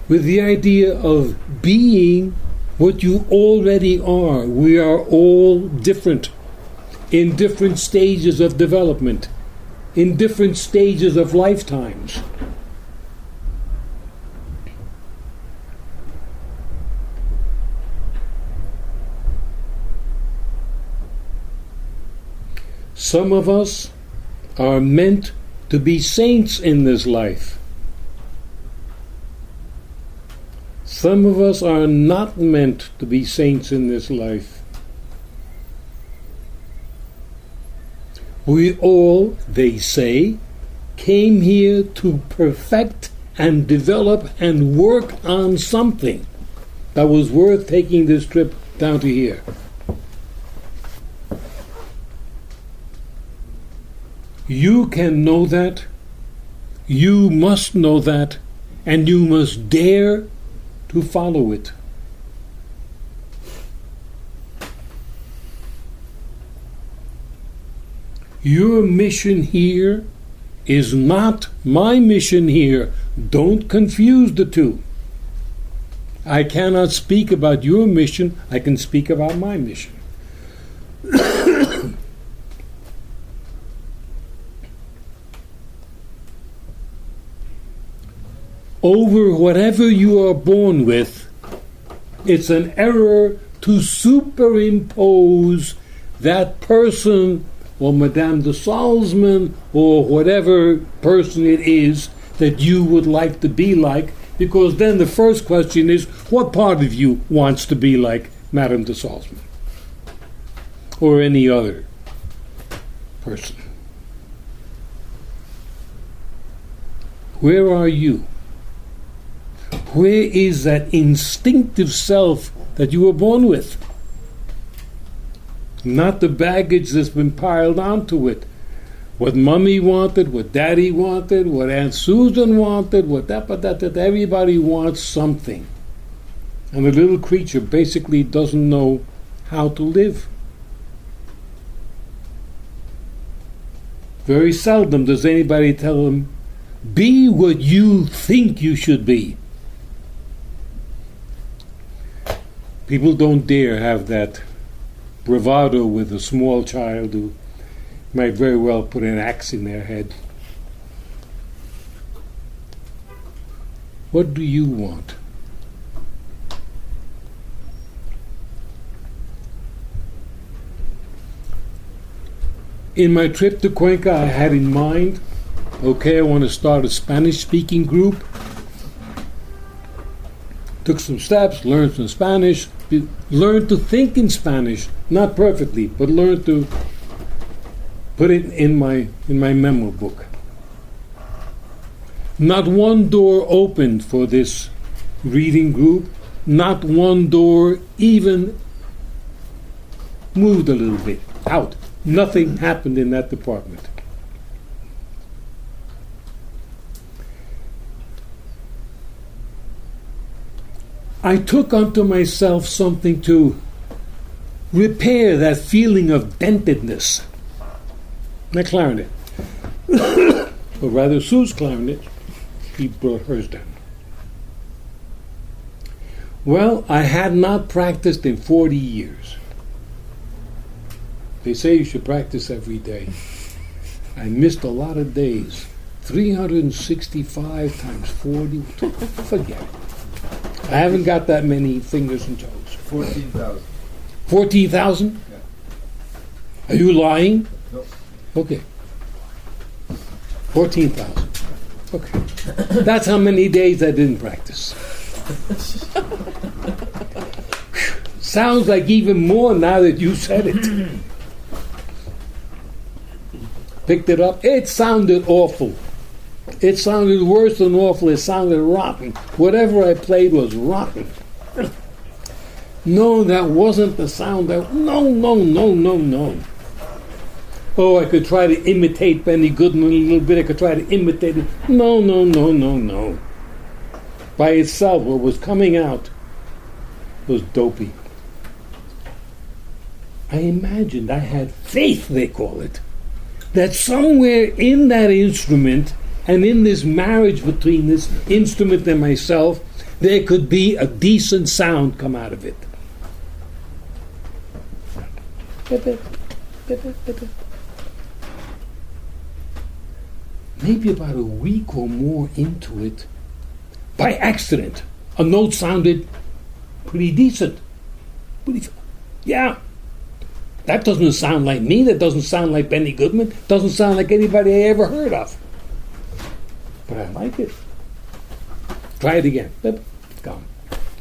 with the idea of being what you already are. We are all different, in different stages of development, in different stages of lifetimes. Some of us are meant to be saints in this life. Some of us are not meant to be saints in this life. We all, they say, came here to perfect and develop and work on something that was worth taking this trip down to here. You can know that, you must know that, and you must dare to follow it. Your mission here is not my mission here. Don't confuse the two. I cannot speak about your mission. I can speak about my mission. Over whatever you are born with, it's an error to superimpose that person or Madame de Salzman or whatever person it is that you would like to be like, because then the first question is, what part of you wants to be like Madame de Salzman or any other person? Where are you? Where is that instinctive self that you were born with? Not the baggage that's been piled onto it. What Mommy wanted, what Daddy wanted, what Aunt Susan wanted, what that. Everybody wants something. And the little creature basically doesn't know how to live. Very seldom does anybody tell them, be what you think you should be. People don't dare have that bravado with a small child who might very well put an axe in their head. What do you want? In my trip to Cuenca, I had in mind, okay, I want to start a Spanish-speaking group. Took some steps, learned some Spanish, learned to think in Spanish, not perfectly, but learned to put it in my memo book. Not one door opened for this reading group. Not one door even moved a little bit out. Nothing happened in that department. I took unto myself something to repair that feeling of dentedness. My clarinet. Or rather, Sue's clarinet. She brought hers down. Well, I had not practiced in 40 years. They say you should practice every day. I missed a lot of days. 365 times 40. Forget it. I haven't got that many fingers and toes. 14,000. 14,000? Yeah. Are you lying? No. Okay. 14,000. Okay. That's how many days I didn't practice. Sounds like even more now that you said it. Picked it up. It sounded awful. It sounded worse than awful. It sounded rotten. Whatever I played was rotten. No, that wasn't the sound. No. Oh, I could try to imitate Benny Goodman a little bit. I could try to imitate it. No. By itself, what was coming out was dopey. I imagined, I had faith, they call it, that somewhere in that instrument and in this marriage between this instrument and myself, there could be a decent sound come out of it. Maybe about a week or more into it, by accident, a note sounded pretty decent. Yeah. That doesn't sound like me. That doesn't sound like Benny Goodman. Doesn't sound like anybody I ever heard of. But I like it. Try it again. Gone.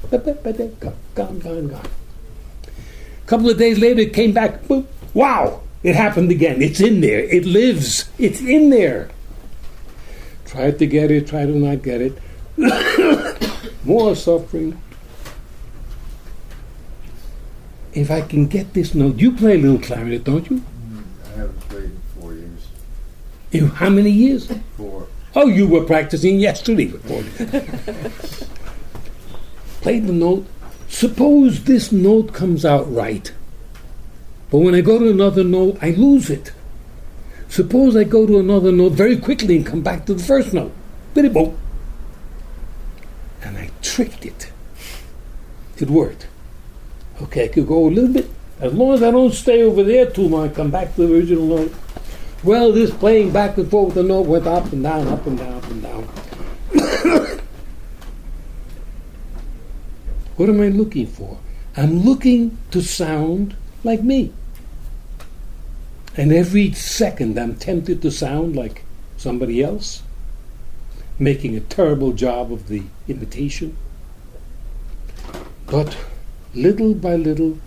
Gone. A couple of days later, it came back. Boop. Wow! It happened again. It's in there. It lives. It's in there. Tried to get it. Tried to not get it. More suffering. If I can get this note, you play a little clarinet, don't you? I haven't played in 4 years. In how many years? 4. Oh, you were practicing yesterday. Played the note. Suppose this note comes out right, but when I go to another note, I lose it. Suppose I go to another note very quickly and come back to the first note. Biddy-bo. And I tricked it. It worked. Okay, I could go a little bit. As long as I don't stay over there too long, come back to the original note. Well, this playing back and forth with the note went up and down, up and down, up and down. What am I looking for? I'm looking to sound like me. And every second I'm tempted to sound like somebody else, making a terrible job of the imitation. But little by little,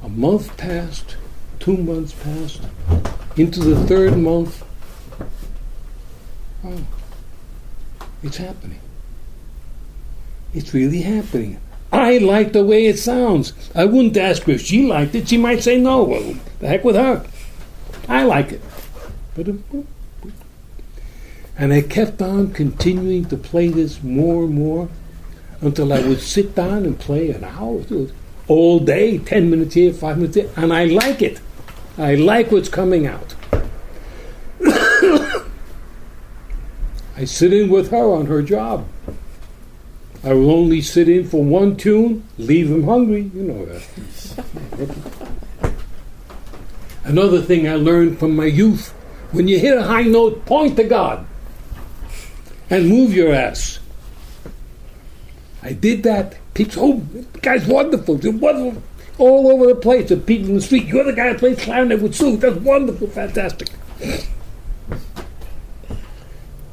a month passed, 2 months passed, into the 3rd month. Oh, it's happening. It's really happening. I like the way it sounds. I wouldn't ask her if she liked it. She might say no. Well, the heck with her. I like it. And I kept on continuing to play this more and more until I would sit down and play an hour all day, 10 minutes here, 5 minutes here, and I like it. I like what's coming out. I sit in with her on her job. I will only sit in for one tune, leave them hungry. You know that. Another thing I learned from my youth, when you hit a high note, point to God and move your ass. I did that. People, oh, the guy's wonderful. all over the place. The people in the street, you're the guy who plays clarinet with Sue. That's wonderful, fantastic.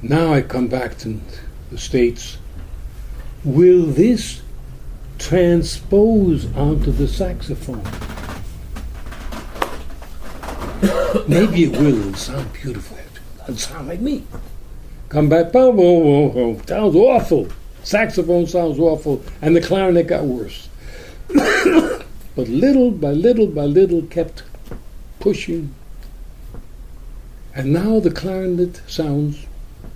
Now I come back to the States. Will this transpose onto the saxophone? Maybe it will. It'll sound beautiful. It'll sound like me. Come back, boom, boom, boom, boom. Sounds awful. Saxophone sounds awful. And the clarinet got worse. But little by little by little kept pushing. And now the clarinet sounds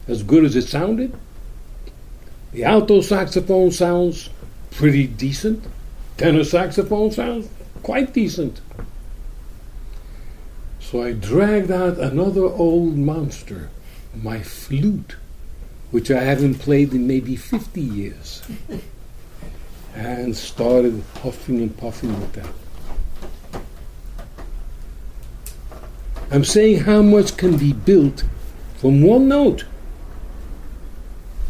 as good as it sounded. The alto saxophone sounds pretty decent. Tenor saxophone sounds quite decent. So I dragged out another old monster, my flute, which I haven't played in maybe 50 years, and started huffing and puffing with that. I'm saying how much can be built from one note.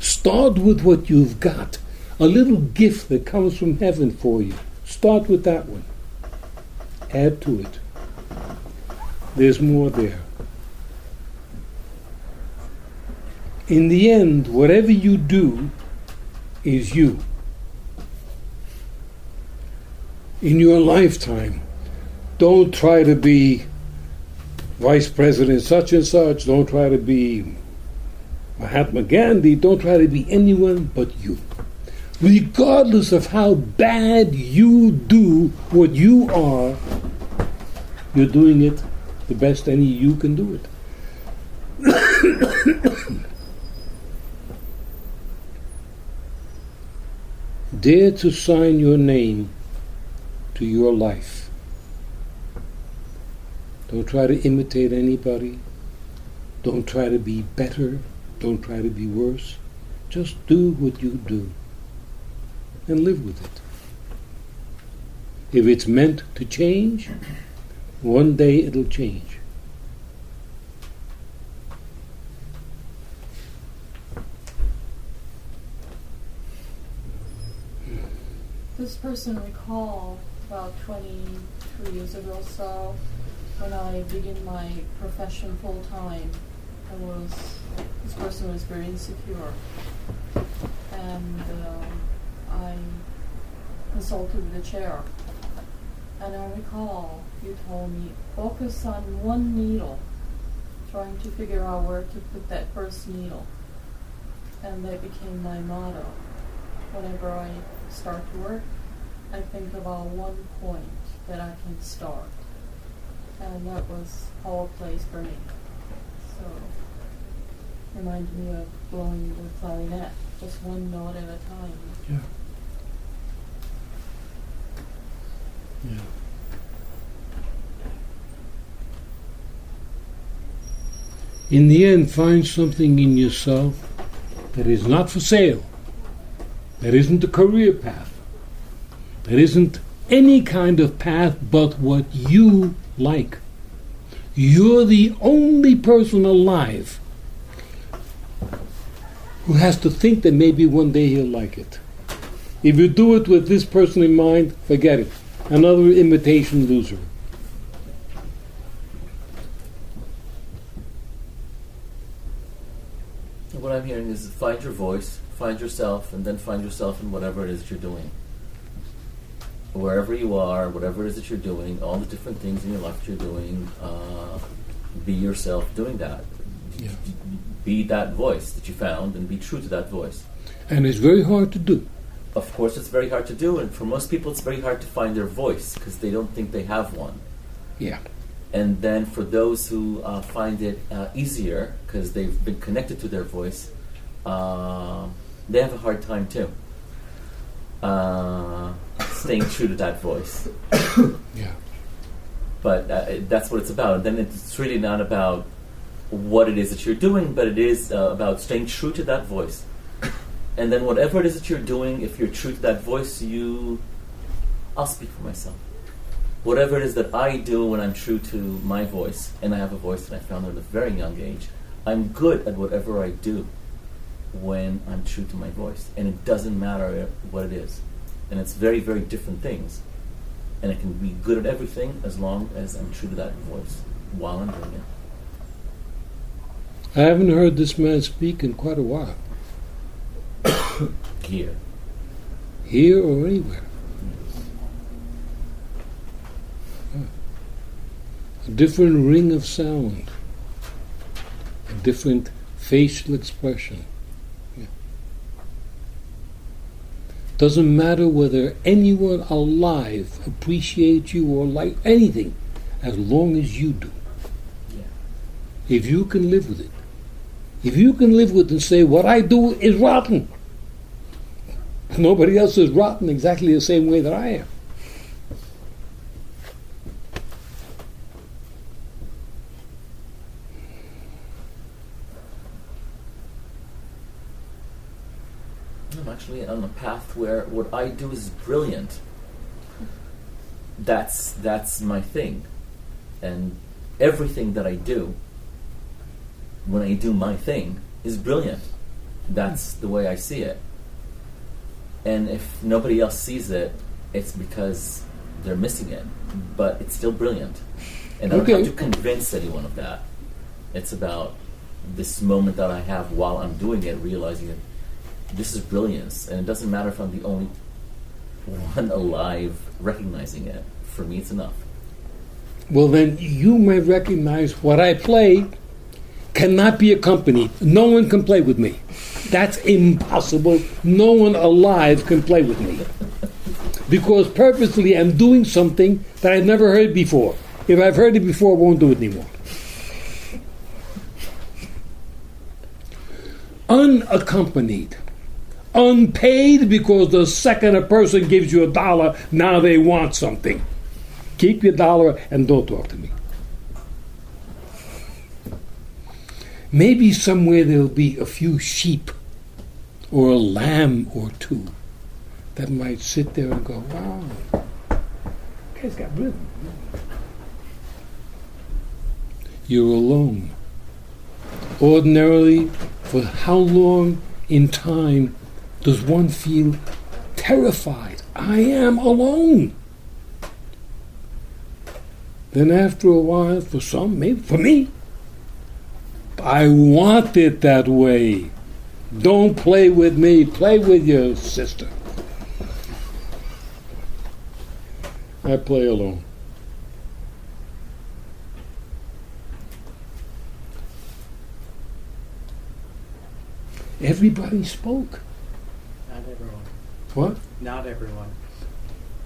Start with what you've got, a little gift that comes from heaven for you. Start with that one. Add to it. There's more there. In the end, whatever you do is you. In your lifetime, don't try to be Vice President such and such. Don't try to be Mahatma Gandhi. Don't try to be anyone but you. Regardless of how bad you do what you are, you're doing it the best any you can do it. Dare to sign your name to your life. Don't try to imitate anybody. Don't try to be better. Don't try to be worse. Just do what you do and live with it. If it's meant to change, one day it'll change. This person recalled about 23 years ago or so, when I began my profession full time, this person was very insecure, and I consulted the chair, and I recall you told me, focus on one needle, trying to figure out where to put that first needle, and that became my motto. Whenever I start to work, I think about one point that I can start, and that was whole place for me. So reminded me of blowing the clarinet, just one note at a time. Yeah. Yeah. In the end, find something in yourself that is not for sale, that isn't a career path, that isn't any kind of path but what you like. You're the only person alive who has to think that maybe one day he'll like it. If you do it with this person in mind, forget it. Another imitation loser. What I'm hearing is find your voice, find yourself, and then find yourself in whatever it is that you're doing. Wherever you are, whatever it is that you're doing, all the different things in your life that you're doing, be yourself doing that. Yeah. Be that voice that you found and be true to that voice. And it's very hard to do. Of course it's very hard to do, and for most people it's very hard to find their voice because they don't think they have one. Yeah. And then for those who find it easier because they've been connected to their voice, they have a hard time too. Staying true to that voice. Yeah. But that's what it's about. And then it's really not about what it is that you're doing, but it is about staying true to that voice. And then whatever it is that you're doing, if you're true to that voice, I'll speak for myself. Whatever it is that I do when I'm true to my voice, and I have a voice that I found at a very young age, I'm good at whatever I do when I'm true to my voice. And it doesn't matter what it is. And it's very, very different things. And I can be good at everything as long as I'm true to that voice while I'm doing it. I haven't heard this man speak in quite a while. Here. Here or anywhere. A different ring of sound. A different facial expression. Yeah. Doesn't matter whether anyone alive appreciates you or like anything, as long as you do. Yeah. If you can live with it. If you can live with it and say, what I do is rotten. Nobody else is rotten exactly the same way that I am. I'm actually on a path where what I do is brilliant. That's my thing. And everything that I do, when I do my thing, is brilliant. That's the way I see it. And if nobody else sees it, it's because they're missing it. But it's still brilliant. And I don't have to convince anyone of that. It's about this moment that I have while I'm doing it, realizing that this is brilliance. And it doesn't matter if I'm the only one alive recognizing it. For me, it's enough. Well, then you may recognize what I play cannot be accompanied. No one can play with me. That's impossible. No one alive can play with me. Because purposely I'm doing something that I've never heard before. If I've heard it before, I won't do it anymore. Unaccompanied. Unpaid, because the second a person gives you $1, now they want something. Keep your $1 and don't talk to me. Maybe somewhere there'll be a few sheep or a lamb or two that might sit there and go, wow, guy's got rhythm. You're alone. Ordinarily, for how long in time does one feel terrified? I am alone. Then after a while, for some, maybe for me, I want it that way. Don't play with me. Play with your sister. I play alone. Everybody spoke. Not everyone. What? Not everyone.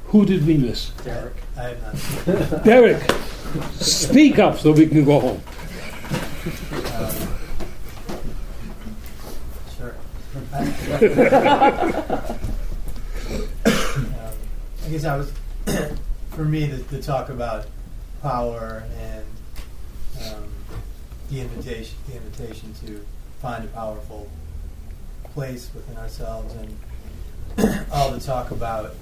Who did we miss? Derek. I have not. Derek, speak up so we can go home. Sure. I guess I was, for me, to talk about power and the invitation to find a powerful place within ourselves, and all the talk about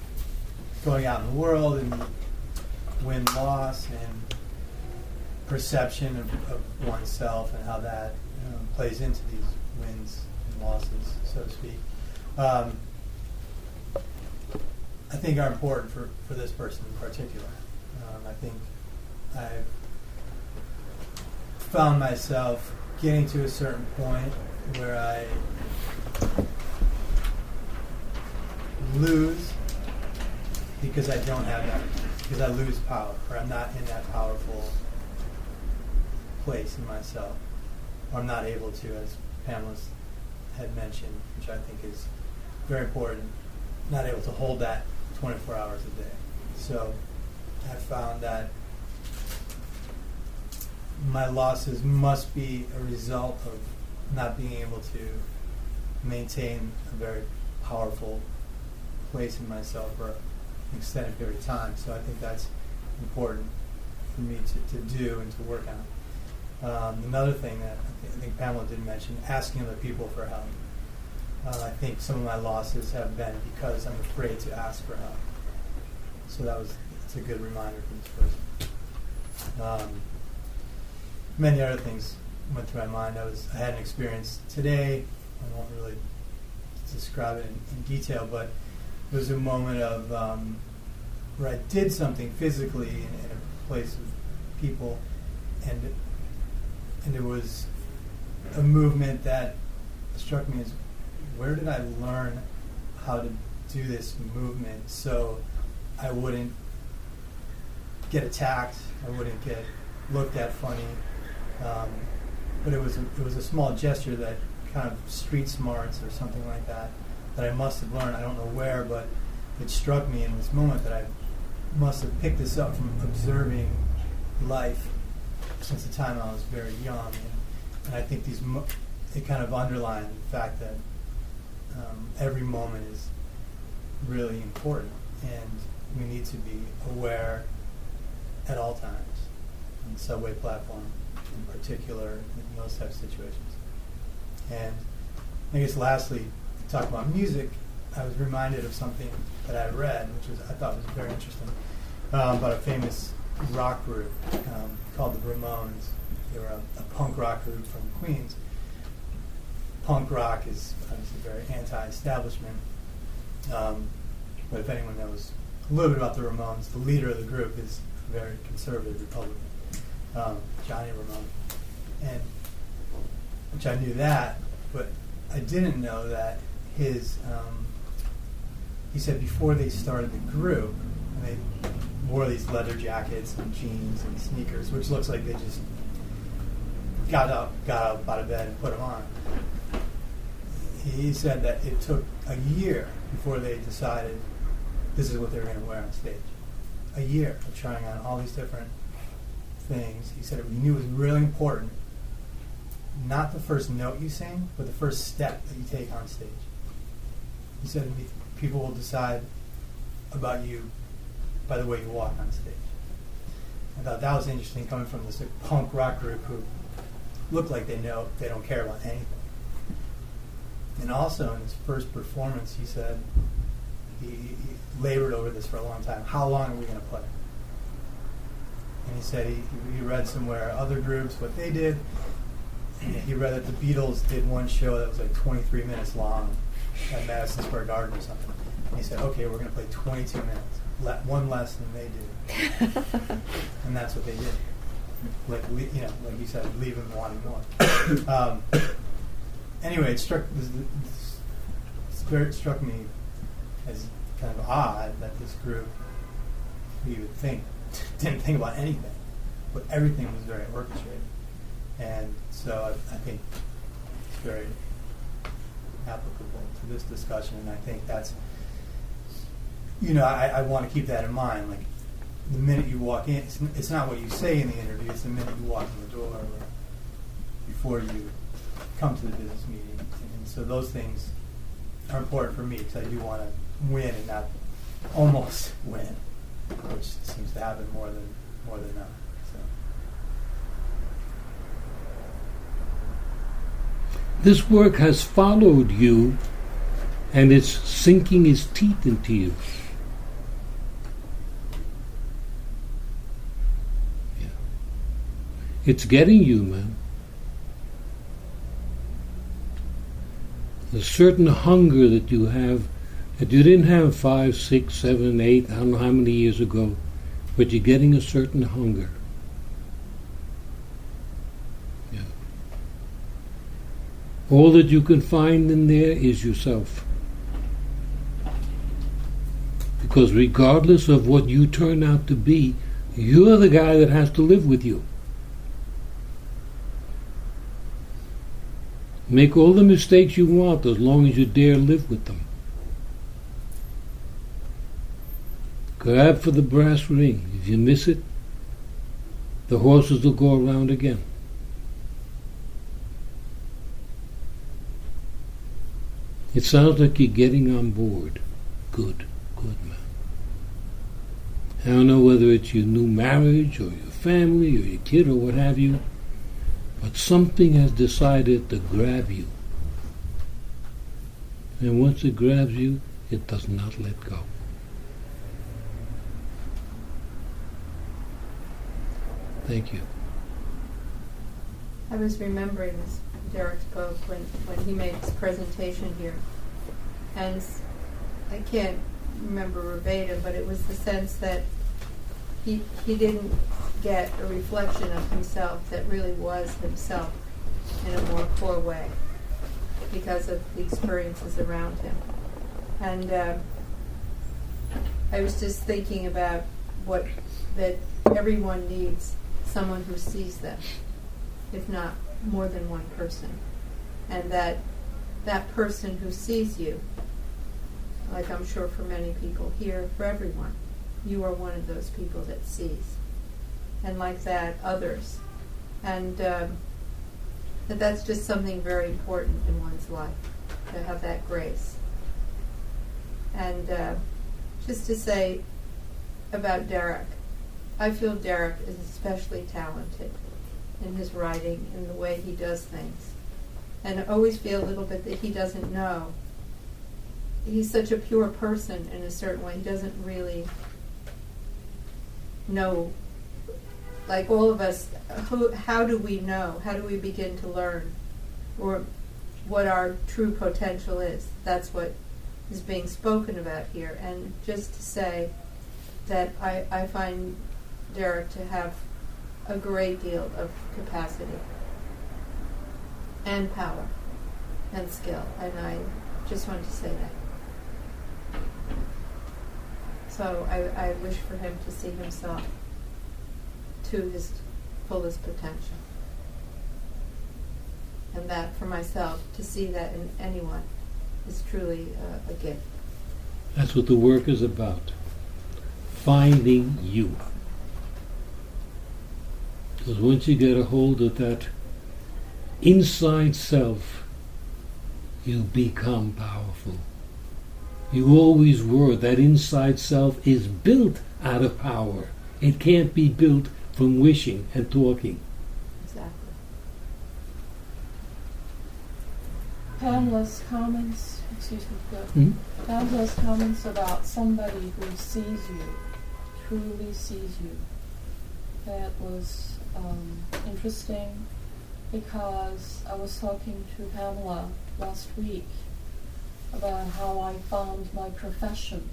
going out in the world and win-loss and perception of oneself and how that plays into these wins and losses, so to speak, I think are important for this person in particular. I think I've found myself getting to a certain point where I lose because I don't have that, because I lose power, or I'm not in that powerful place in myself, or I'm not able to, as Pamela had mentioned, which I think is very important, not able to hold that 24 hours a day. So I found that my losses must be a result of not being able to maintain a very powerful place in myself for an extended period of time. So I think that's important for me to do and to work on. Another thing that I think Pamela did mention, asking other people for help. I think some of my losses have been because I'm afraid to ask for help. So it's a good reminder for this person. Many other things went through my mind. I had an experience today. I won't really describe it in detail, but it was a moment of where I did something physically in a place of people, and it was a movement that struck me as, where did I learn how to do this movement so I wouldn't get attacked, I wouldn't get looked at funny, but it was a small gesture, that kind of street smarts or something like that I must have learned. I don't know where, but it struck me in this moment that I must have picked this up from observing life since the time I was very young, and I think it kind of underlined the fact that every moment is really important, and we need to be aware at all times, on the subway platform in particular, in those types of situations. And I guess lastly, to talk about music, I was reminded of something that I read, which I thought was very interesting, about a famous rock group called the Ramones. They were a punk rock group from Queens. Punk rock is obviously very anti-establishment, but if anyone knows a little bit about the Ramones, the leader of the group is a very conservative Republican, Johnny Ramone, and which I knew that, but I didn't know that he said before they started the group, and they wore these leather jackets and jeans and sneakers, which looks like they just got up out of bed and put them on. He said that it took a year before they decided this is what they were going to wear on stage. A year of trying on all these different things. He said he knew it was really important, not the first note you sing, but the first step that you take on stage. He said people will decide about you by the way you walk on stage. I thought that was interesting, coming from this punk rock group who look like they don't care about anything. And also in his first performance, he said he labored over this for a long time. How long are we going to play? And he said he read somewhere other groups, what they did. And he read that the Beatles did one show that was like 23 minutes long at Madison Square Garden or something. And he said, okay, we're going to play 22 minutes, one less than they did. And that's what they did. Like you said, leave them wanting more. Anyway, it struck me as kind of odd that this group, who you would think didn't think about anything, but everything was very orchestrated. And so I think it's very applicable to this discussion, and I think that's, I want to keep that in mind. Like, the minute you walk in, it's not what you say in the interview, it's the minute you walk in the door or before you come to the business meeting. And so those things are important for me, because I do want to win and not almost win, which seems to happen more than not. So. This work has followed you, and it's sinking its teeth into you. Yeah. It's getting you, man. A certain hunger that you have, that you didn't have 5, 6, 7, 8, I don't know how many years ago, but you're getting a certain hunger. Yeah. All that you can find in there is yourself. Because regardless of what you turn out to be, you're the guy that has to live with you. Make all the mistakes you want as long as you dare live with them. Grab for the brass ring. If you miss it, the horses will go around again. It sounds like you're getting on board. Good man. I don't know whether it's your new marriage or your family or your kid or what have you, but something has decided to grab you. And once it grabs you, it does not let go. Thank you. I was remembering as Derek spoke when he made his presentation here. And I can't remember verbatim, but it was the sense that he didn't get a reflection of himself that really was himself in a more core way because of the experiences around him. And I was just thinking about that everyone needs someone who sees them, if not more than one person. And that person who sees you, like I'm sure for many people here, for everyone, you are one of those people that sees. And like that, others. And that's just something very important in one's life, to have that grace. And just to say about Derek, I feel Derek is especially talented in his writing, in the way he does things. And I always feel a little bit that he doesn't know. He's such a pure person in a certain way. He doesn't really know, like all of us, how do we know? How do we begin to learn? Or what our true potential is? That's what is being spoken about here. And just to say that I find Derek to have a great deal of capacity and power and skill, and I just wanted to say that. So I wish for him to see himself to his fullest potential. And that for myself, to see that in anyone is truly a gift. That's what the work is about. Finding you. Because once you get a hold of that inside self, you become powerful. You always were. That inside self is built out of power. It can't be built from wishing and talking. Exactly. Pamela's comments, Pamela's comments about somebody who sees you, truly sees you. That was interesting, because I was talking to Pamela last week about how I found my profession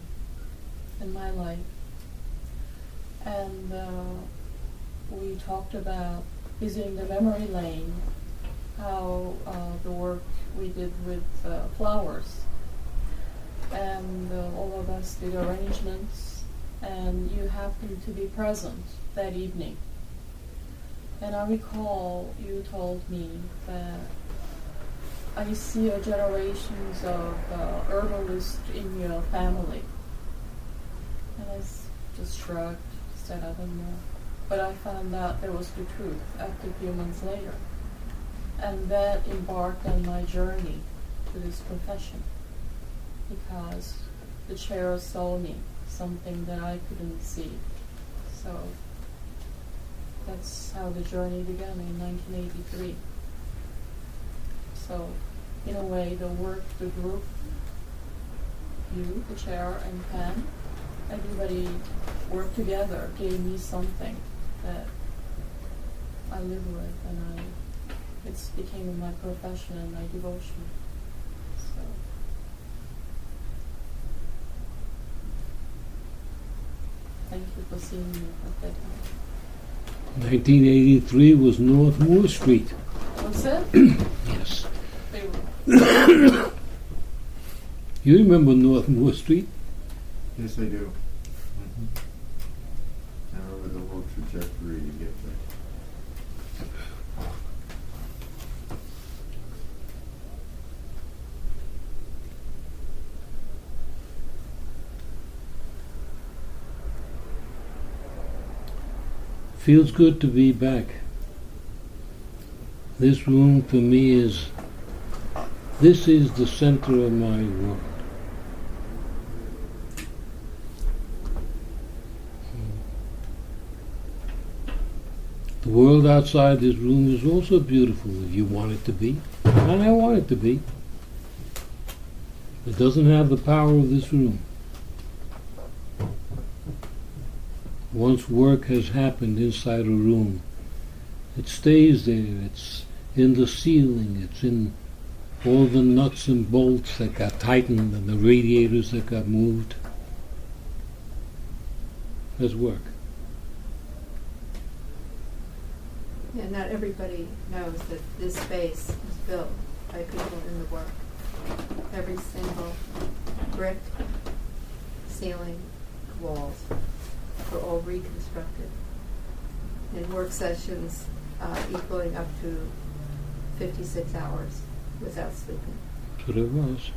in my life. And we talked about visiting the memory lane, how the work we did with flowers. And all of us did arrangements, and you happened to be present that evening. And I recall you told me that I see a generations of herbalists in your family. And I just shrugged, said I don't know. But I found out there was the truth after a few months later. And that embarked on my journey to this profession, because the chair saw me, something that I couldn't see. So that's how the journey began in 1983. So, in a way, the work, the group, you, the chair, and Pam, everybody worked together, gave me something that I live with, and it's became my profession and my devotion. So. Thank you for seeing me at that time. 1983 was North Moore Street. Was it? Yes. You remember North Moore Street? Yes, I do. I remember the whole trajectory to get there. Feels good to be back. This room for me is the center of my world. The world outside this room is also beautiful if you want it to be, and I want it to be. It doesn't have the power of this room. Once work has happened inside a room, it stays there. It's in the ceiling. It's in all the nuts and bolts that got tightened and the radiators that got moved. Let's work. Yeah, not everybody knows that this space is built by people in the work. Every single brick, ceiling, walls were all reconstructed. In work sessions equaling up to 56 hours without sleeping. That's what it was.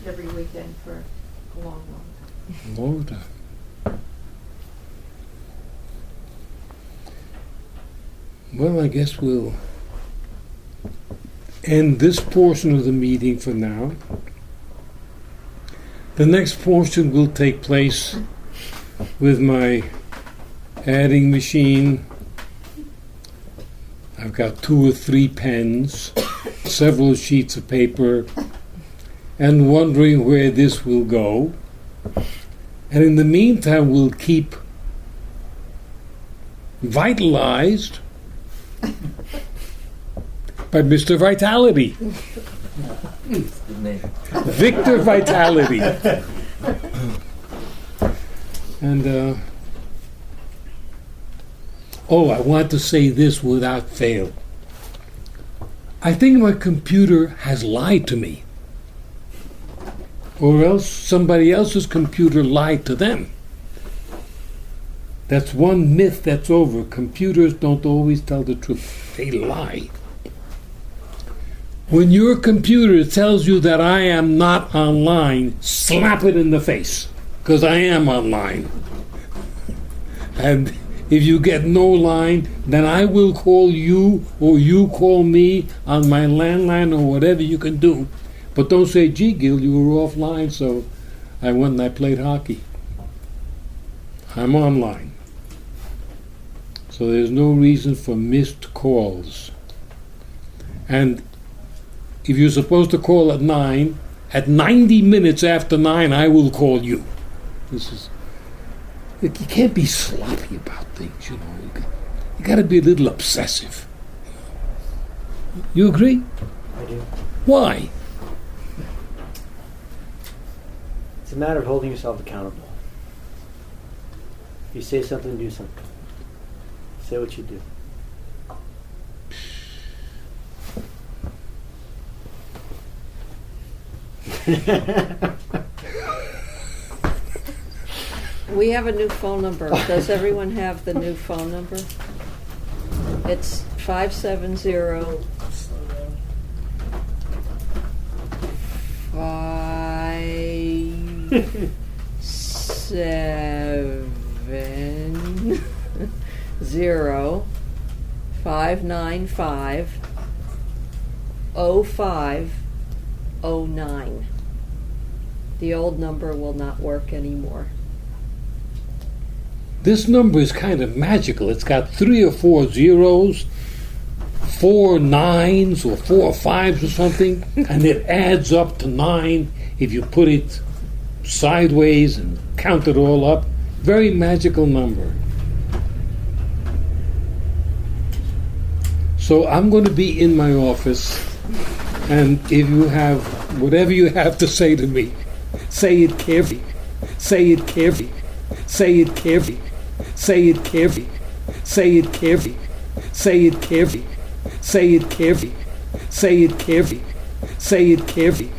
Every weekend for a long, long time. Long time. Well, I guess we'll end this portion of the meeting for now. The next portion will take place with my adding machine. I've got 2 or 3 pens, several sheets of paper, and wondering where this will go. And in the meantime, we'll keep vitalized by Mr. Vitality. Good name. Victor Vitality. And, I want to say this without fail. I think my computer has lied to me. Or else somebody else's computer lied to them. That's one myth that's over. Computers don't always tell the truth. They lie. When your computer tells you that I am not online, slap it in the face, because I am online. And if you get no line, then I will call you or you call me on my landline or whatever you can do. But don't say, gee, Gil, you were offline, so I went and I played hockey. I'm online. So there's no reason for missed calls. And if you're supposed to call at 9, at 90 minutes after 9, I will call you. You can't be sloppy about things, you know. You got to be a little obsessive. You agree? I do. Why? It's a matter of holding yourself accountable. If you say something, do something. Say what you do. We have a new phone number. Does everyone have the new phone number? It's 570 595 0509. The old number will not work anymore. This number is kind of magical. It's got 3 or 4 zeros, 4 nines or 4 5s or something, and it adds up to 9 if you put it sideways and count it all up. Very magical number. So I'm going to be in my office, and if you have whatever you have to say to me, say it carefully. Say it carefully. Say it carefully. Say it carefully. Say it carefully. Say it carefully. Say it carefully. Say it carefully. Say it carefully.